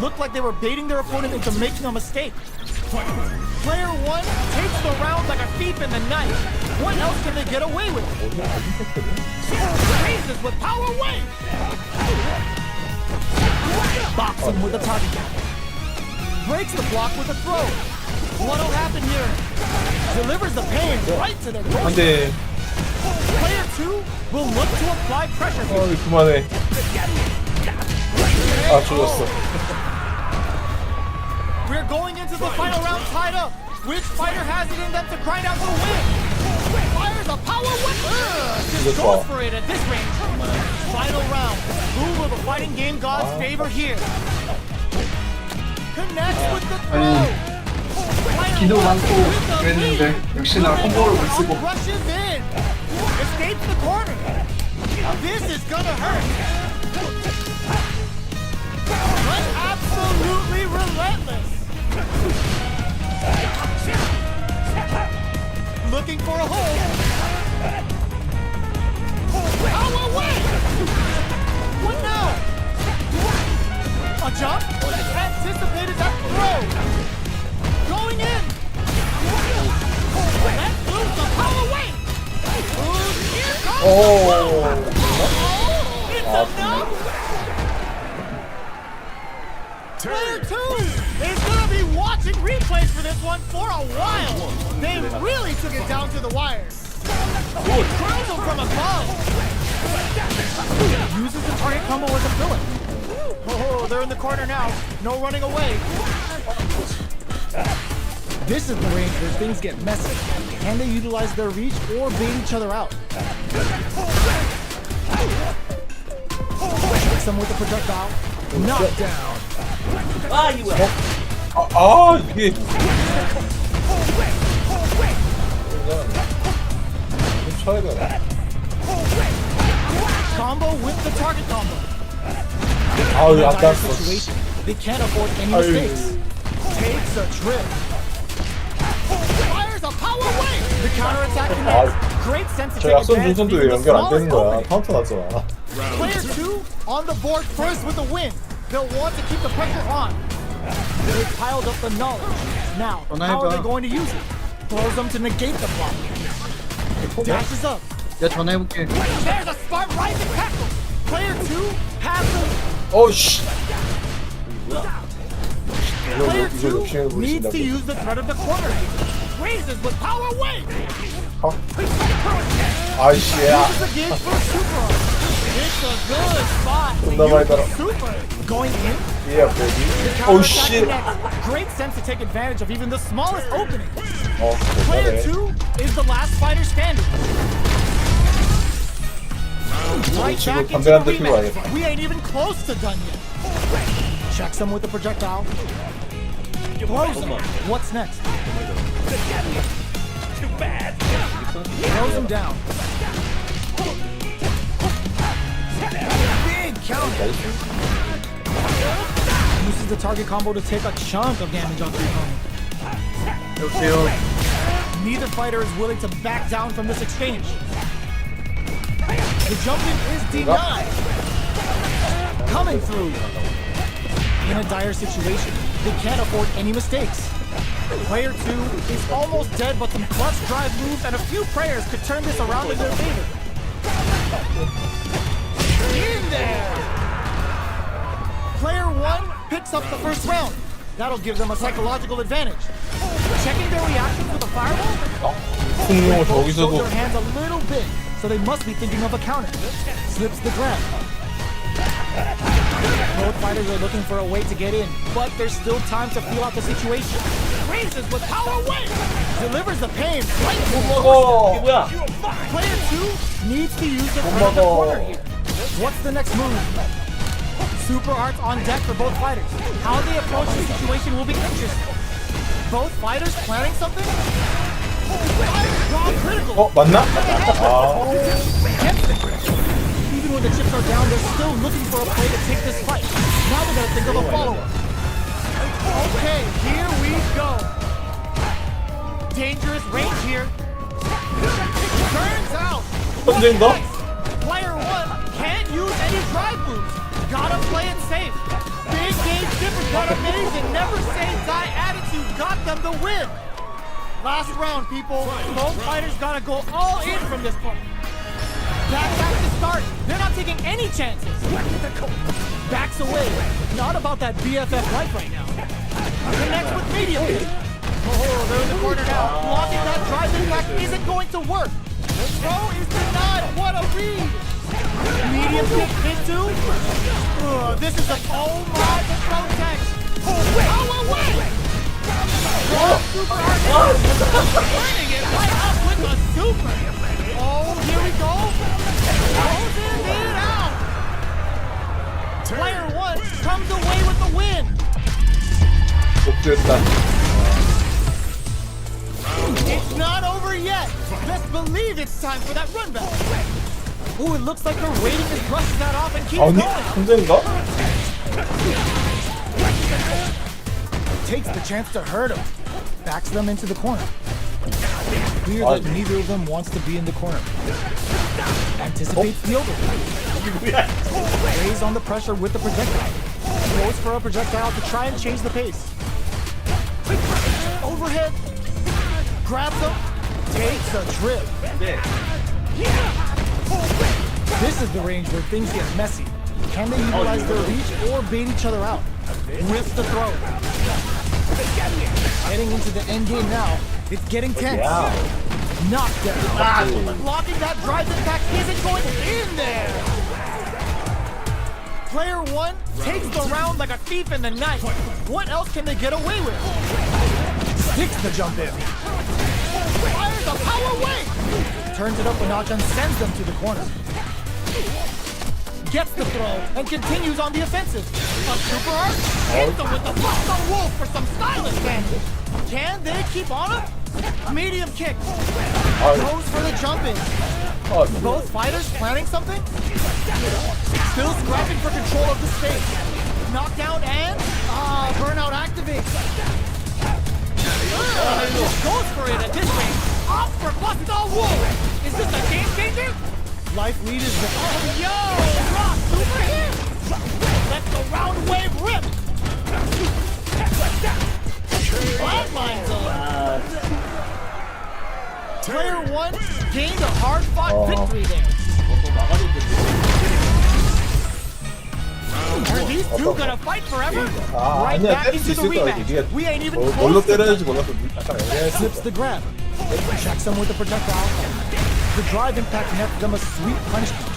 Looked like they were baiting their opponent into making a mistake. Player 1 takes the round like a thief in the night. What else can they get away with? Raises with power wave! Box him with a target combo. Breaks the block with a throw. What'll happen here? Delivers the pain right to their doorstep. 안돼. Player 2 will look to apply pressure here. 그만해. 아 죽었어. We're going into the final round tied up. Which fighter has it in them to grind out the win? Fires a power whip. Just goes for it at this range. Final round. Who will the fighting game gods favor here? Connects with the throw. 기도 많고 그랬는데 역시나 콤보를 못 쓰고. Rushes in. Escapes the corner. This is gonna hurt. But absolutely relentless. Looking for a hole. Power away. What now? A jump? Anticipated that throw. Going in. Let's lose the power away. Here comes it's enough. Player 2 is gonna be watching replays for this one for a while. They really took it down to the wire. Throws him from above. Uses the target combo as a filler. Oh, they're in the corner now. No running away. This is the range where things get messy. Can they utilize their reach or bait each other out? Hits them with the projectile. Knocked down. 이게. 차이가. Combo with the target combo. 아우 In a dire 아깝어. situation, they can't afford any mistakes. Takes a trip. Fires a power wave. The counterattack connects. Great sense to 저 take 약속 advantage of 눈선도 even the 연결 안 smallest 되는 거야. opening. 카운터 났잖아. Player 2 on the board first with the win. They'll want to keep the pressure on. They've piled up the knowledge. Now, how are they going to use it? Throws them to negate the block. Dashes up. 내가 전화해볼게. There's a smart rising tackle. Player 2 has the 어우씨. Player 이거 2 욕심을 needs 부리신다고. to use the threat of the corner. Raises with power wave. 아이씨 야. Uses the gauge for a super arm. It's a good spot. to 존나 많이 use the 달아. super. Going in. Yeah, baby. The Oh counterattack shit. connects. Great sense to take advantage of even the smallest opening. 어, Player 잘해. 2 is the last fighter standing. Right 치고 back into 담배 한 the 대 피고 rematch. 와야겠다. We ain't even close to done yet. Checks him with the projectile. Throws him. What's next? Throws him down. Big counter. Uses the target combo to take a chunk of damage off the opponent. Neither fighter is willing to back down from this exchange. The jump in is denied. Coming through. In a dire situation, they can't afford any mistakes. Player 2 is almost dead, but some clutch drive moves and a few prayers could turn this around in their favor. In there! Player 1 picks up the first round. That'll give them a psychological advantage. Checking their reactions with a fireball? 풍요 Both showed 저기서도 their hands a little bit, so they must be thinking of a counter. Slips the grab. Both fighters are looking for a way to get in, but there's still time to feel out the situation. Raises with power weight! Delivers the pain right to the 이게 뭐야? Player 2 needs to use the front of the corner here. What's the next move? Super arts on deck for both fighters. How they approach the situation will be interesting. Both fighters planning something? Draw critical! 맞나? 아 Even when the chips are down, they're still looking for a play to take this fight. Now they gotta think of a follow-up. Okay, here we go. Dangerous range here. Turns out. 선제인가? Player 1 can't use any drive moves. Gotta play it safe. Big game difference, but amazing. Never say die attitude got them the win. Last round, people. Both fighters gotta go all in from this point. Back to start. They're not taking any chances. Backs away. Not about that BFF life right now. Connects with medium. Oh, they're in the corner now. Blocking that drive impact isn't going to work. The throw is denied. What a read. Medium kick into. This is a oh my, the throw tech. Oh, away. Super hard. Turning it right up with the super. Oh, here we go. Closing it out. Player 1 comes away with the win. 복수했다. It's not over yet. Best believe it's time for that run back. Ooh, it looks like they're waiting to brush that off and keep 아니 going. 선제인가? Takes the chance to hurt him. Backs them into the corner. Clear that neither of them wants to be in the corner. Anticipates the overhead. Lays on the pressure with the projectile. Goes for a projectile to try and change the pace. Overhead. Grabs him. Takes a trip. This is the range where things get messy. Can they utilize their reach or bait each other out? Whips the throw. Heading into the end game now. It's getting tense. Knocked down. Blocking that drive impact isn't going in there. Player 1 takes the round like a thief in the night. What else can they get away with? Sticks the jump in. Fires a power wave. Turns it up a notch and sends them to the corner. Gets the throw and continues on the offensive. A super arc hits them with the Buster Wolf for some stylish damage. Can they keep on him? Medium kick. Goes for the jump in. Both fighters planning something? Still scrapping for control of the space. Knockdown and burnout activates. Just goes for it at this range. Off for Buster Wolf. Is this a game changer? Life lead is the yo! Rock super hit! Let the round wave rip! Flatlines on. Player 1 gained a hard-fought victory there. Are these two gonna fight forever? Right 아니야 back 때릴 수 into the 있을 거야. rematch. 네가 We ain't even 뭘로 close to 때려야 될지 몰라서 약간 애매했어. Slips the grab. Checks him with the projectile. The drive impact nets them a sweet punishment.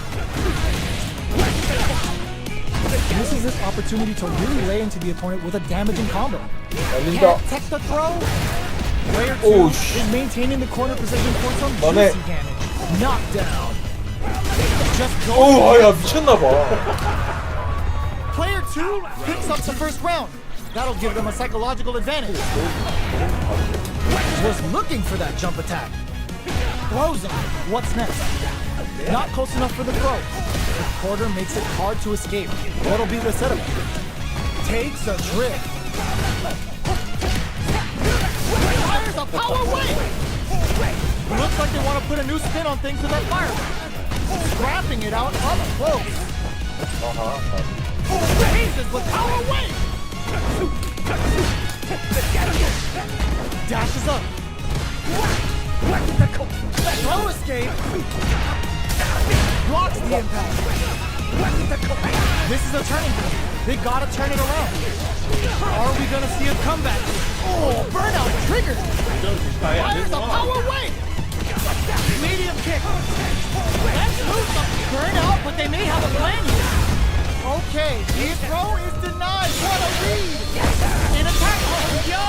Uses this opportunity to really lay into the opponent with a damaging combo. Can't tech the throw. Player 2 is maintaining the corner position for some juicy damage. Knockdown. Just go. 오야 미쳤나봐. Player 2 picks up the first round. That'll give them a psychological advantage. Was looking for that jump attack. Throws him. What's next? Not close enough for the throw. The quarter makes it hard to escape. What'll be the setup? Takes a trip. Fires a power wave. Looks like they want to put a new spin on things with that fire. Scrapping it out up close. Raises with power wave. Dashes up. Throw escape. Blocks the impact. This is a turning point. They gotta turn it around. Are we gonna see a comeback? Oh, burnout triggered. Fires a power wave. Medium kick. Let's move them. Burnout, but they may have a plan here. Okay, the throw is denied. What a lead! In attack mode, yo!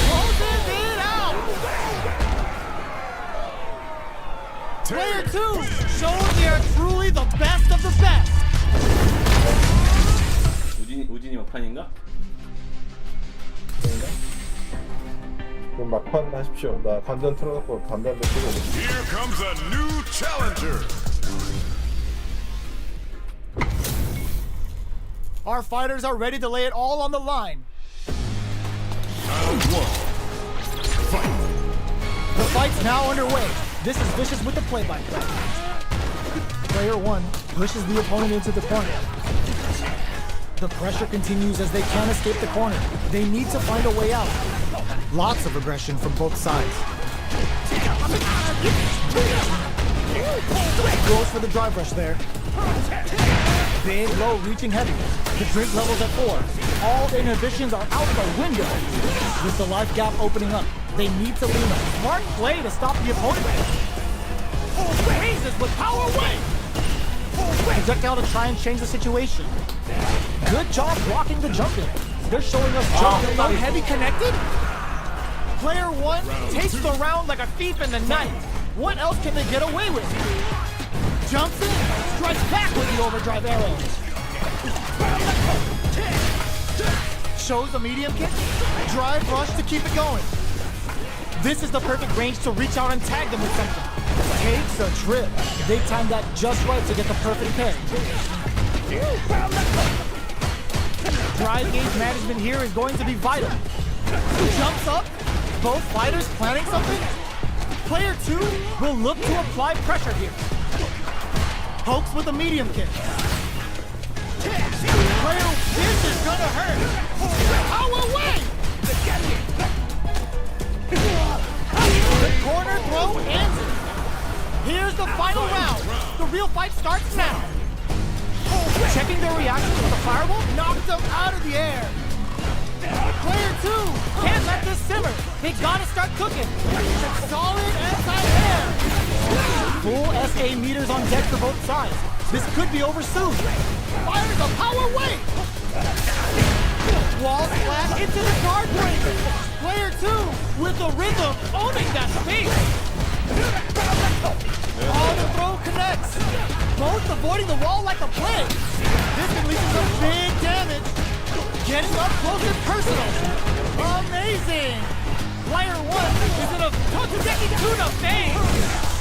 Closes it out! Player 2 shows they are truly the best of the best. 우진이 막판인가? 그럼 막판 하십시오. 나 관전 틀어놓고 담배 한대 피고. Here comes a new challenger. Our fighters are ready to lay it all on the line. Round 1. Fight. The fight's now underway. This is Vicious with the play-by-play. Player 1 pushes the opponent into the corner. The pressure continues as they can't escape the corner. They need to find a way out. Lots of aggression from both sides. Goes for the drive rush there. Big low reaching heavy. The drink level's at 4. All inhibitions are out the window. With the life gap opening up, they need to lean on. Smart play to stop the opponent. Raises with power wave. Projectile to try and change the situation. Good job blocking the jump in. They're showing us jump low heavy connected. Player 1 takes the round like a thief in the night. What else can they get away with? Jumps in, strikes back with the overdrive arrow. Shows a medium kick, drive rush to keep it going. This is the perfect range to reach out and tag them with something. Takes a trip. They timed that just right to get the perfect pair. Drive gauge management here is going to be vital. Jumps up, both fighters planning something. Player 2 will look to apply pressure here. Pokes with a medium kick. Player, this is gonna hurt. Power wave! The corner throw ends it. Here's the final round. The real fight starts now. Checking their reaction to the fireball, knocked them out of the air. Player 2 can't let this simmer. They gotta start cooking. Solid anti-air. Full SA meters on deck for both sides. This could be over soon. Fires a power wave. Wall splash into the guard break. Player 2 with the rhythm owning that space. Oh, the throw connects. Both avoiding the wall like a plague. This can lead to some big damage. Getting up close and personal. Amazing. Player 1 is in a Totodeki tuna phase.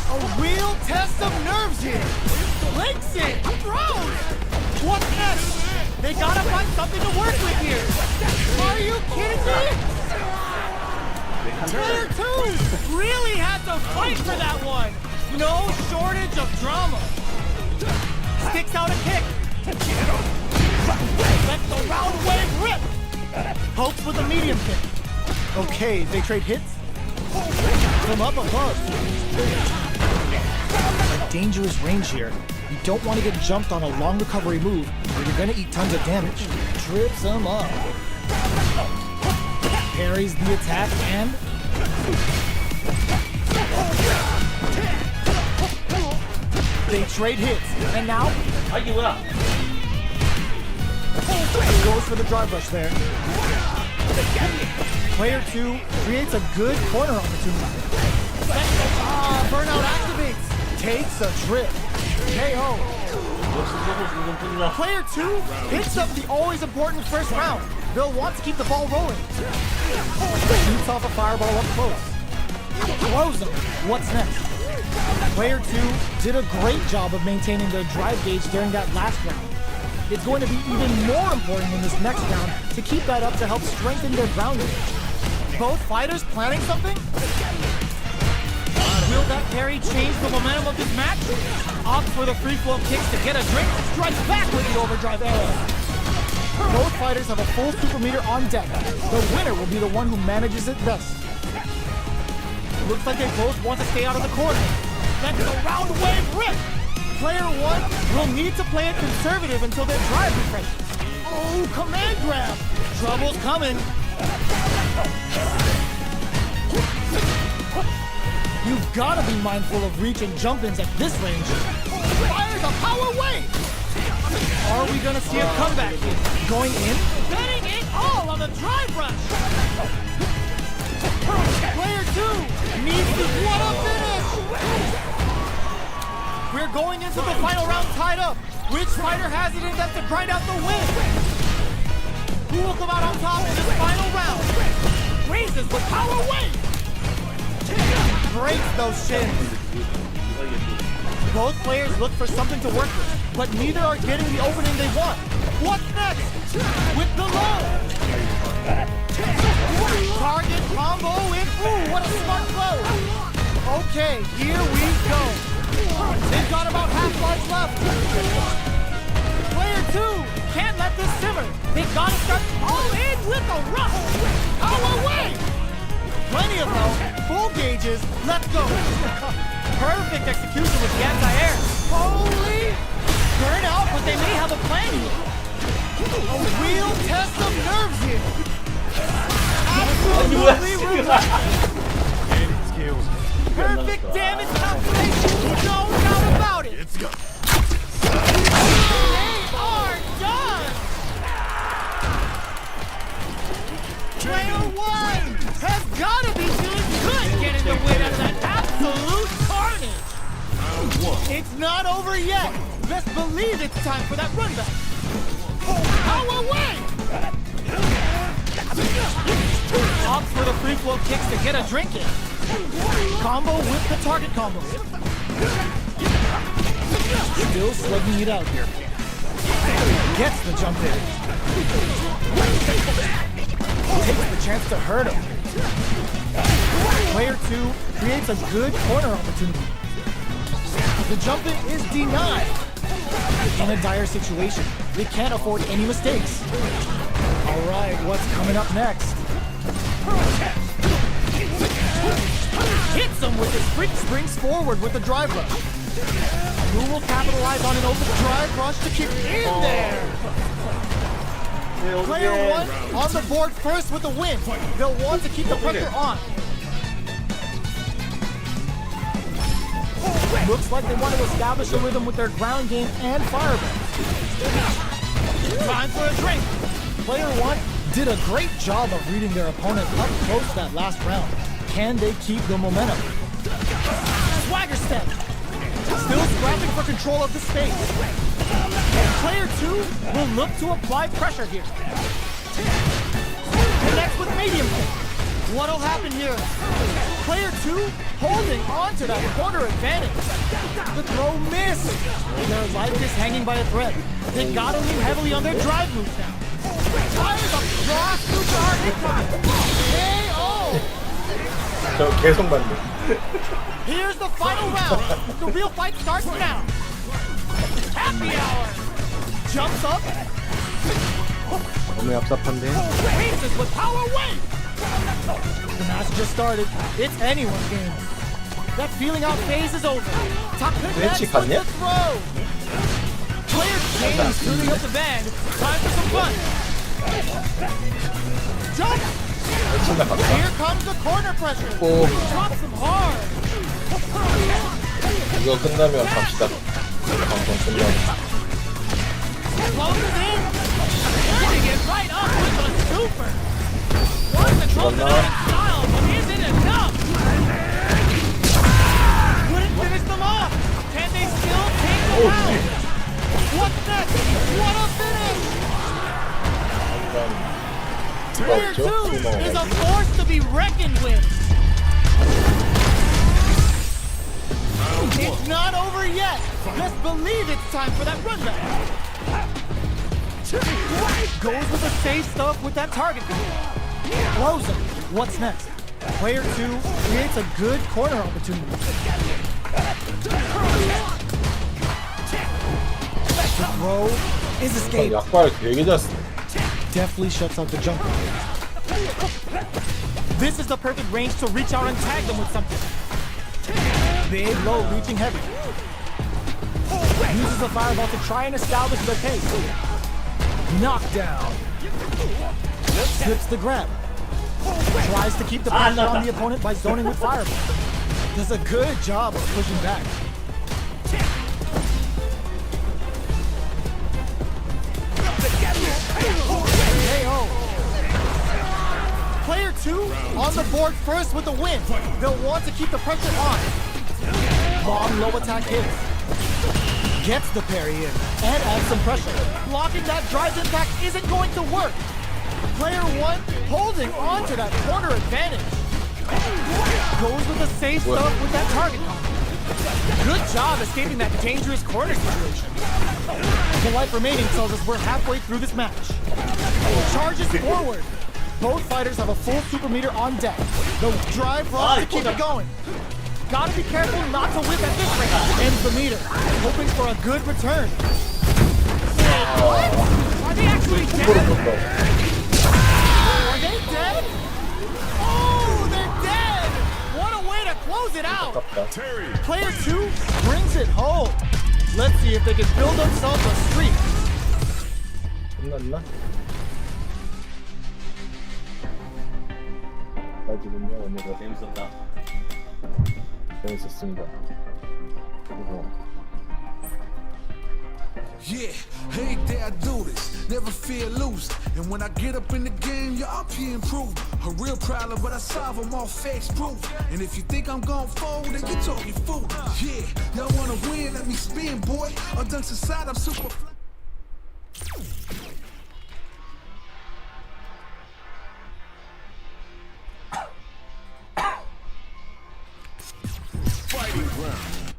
A real test of nerves here. Links it. Throws. What's next? They gotta find something to work with here. Are you kidding me? Player 2 really had to fight for that one. No shortage of drama. Sticks out a kick. Let the round wave rip. Pokes with a medium kick. Okay, they trade hits. From up above. A dangerous range here. You don't want to get jumped on a long recovery move, or you're gonna eat tons of damage. Trips him up. Parries the attack and they trade hits, and now goes for the drive rush there. Player 2 creates a good corner opportunity. Burnout activates. Takes a trip. KO. Player 2 picks up the always important first round. They'll want to keep the ball rolling. Shoots off a fireball up close. Throws him. What's next? Player 2 did a great job of maintaining their drive gauge during that last round. It's going to be even more important in this next round to keep that up to help strengthen their ground gauge. Both fighters planning something? Will that parry change the momentum of this match? Opts for the free flow kicks to get a drink, strikes back with the overdrive arrow. Both fighters have a full super meter on deck. The winner will be the one who manages it best. Looks like they both want to stay out of the corner. That's a round wave rip! Player 1 will need to play it conservative until their drive refreshes. Oh, command grab! Trouble's coming. You've got to be mindful of reach and jump-ins at this range. Fires a power wave! Are we gonna see a comeback here? Going in? Betting it all on the drive rush! Player 2 needs to what a finish! We're going into the final round tied up. Which fighter has it in them to grind out the win? Who will come out on top in this final round? Raises with power wave! Breaks those shins. Both players look for something to work with, but neither are getting the opening they want. What's next? With the low. Target combo in. Ooh, what a smart blow. Okay, here we go. They've got about half life left. Player 2 can't let this simmer. They've got to start all in with a rush. Power wave. Plenty of health, full gauges, let's go! Perfect execution with the anti-air. Holy! Burn out, but they may have a plan here. A real test of nerves here. Absolutely ruthless. Perfect damage calculation, no doubt about it. They are done! Player 1 has gotta be feeling good getting the win out of that absolute carnage! It's not over yet! Best believe it's time for that run back! Power wave! Opts for the free flow kicks to get a drink in. Combo with the target combo. Still slugging it out here. Gets the jump in. Takes the chance to hurt him. Player 2 creates a good corner opportunity. The jump-in is denied. In a dire situation, they can't afford any mistakes. Alright, what's coming up next? Hits him with his freak, springs forward with the drive rush. Who will capitalize on an open drive rush to keep in there? Player 1 on the board first with the win. They'll want to keep the pressure on. Looks like they want to establish a rhythm with their ground game and fireball. Time for a drink. Player 1 did a great job of reading their opponent up close that last round. Can they keep the momentum? Swagger step. Still scrapping for control of the space. Player 2 will look to apply pressure here. Connects with medium kick. What'll happen here? Player 2 holding on to that corner advantage. The throw missed. Their life is hanging by a thread. They gotta lean heavily on their drive moves now. Fires a cross super hard hit time. KO! 저 계속 맞네. Here's the final round. The real fight starts now. Happy hour. Jumps up. 너무 얍삽한데. Races with power wave. The match just started. It's anyone's game. That feeling out phase is over. Top connects with the throw. Player James tuning up the band. Time for some fun. Jump. Here comes the corner pressure. Drops him hard. 이거 끝나면 갑시다. 방송 끝나면. Closes in. Hitting it right up with a super. Wants to close it out in style, but is it enough? Couldn't finish them off. Can they still take the Player 2 is a force to be reckoned with. It's not over yet. Just believe it's time for that run back. Goes with the safe stuff with that target. Closing. What's next? Player 2 creates a good corner opportunity. The throw is escaped. 약발 되게 잘 쓰네. Deftly shuts out the jumper. This is the perfect range to reach out and tag them with something. Big, low, reaching heavy. Uses the fireball to try and establish the pace. Knockdown. Slips the grab. Tries to keep the pressure on the opponent by zoning with fireball. Does a good job of pushing back. KO. Player 2 on the board first with the win. They'll want to keep the pressure on. Long low attack hits. Gets the parry in and adds some pressure. Blocking that drive impact isn't going to work. Player 1 holding on to that corner advantage. Goes with the safe stuff with that target combo. Good job escaping that dangerous corner situation. The life remaining tells us we're halfway through this match. Charges forward. Both fighters have a full super meter on deck. The drive runs to keep it going. Gotta be careful not to whip at this rate. Ends the meter, hoping for a good return. What? Are they actually dead? Are they dead? Oh, they're dead! What a way to close it out! Player 2 brings it home. Let's see if they can build themselves a streak. 끝났나? 가지군요 오늘은 재밌었다. 재밌었습니다. Yeah, every day I do this, never feel loose. And when I get up in the game, y'all be improved. A real problem, but I solve them all facts proof. And if you think I'm gon' fold, then you talking fool. Yeah, y'all wanna win, let me spin, boy. Or dunks aside, I'm super. Fighting ground.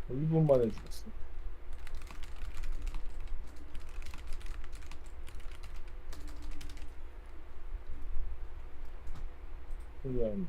뭐 1분 만에 죽었어. 그냥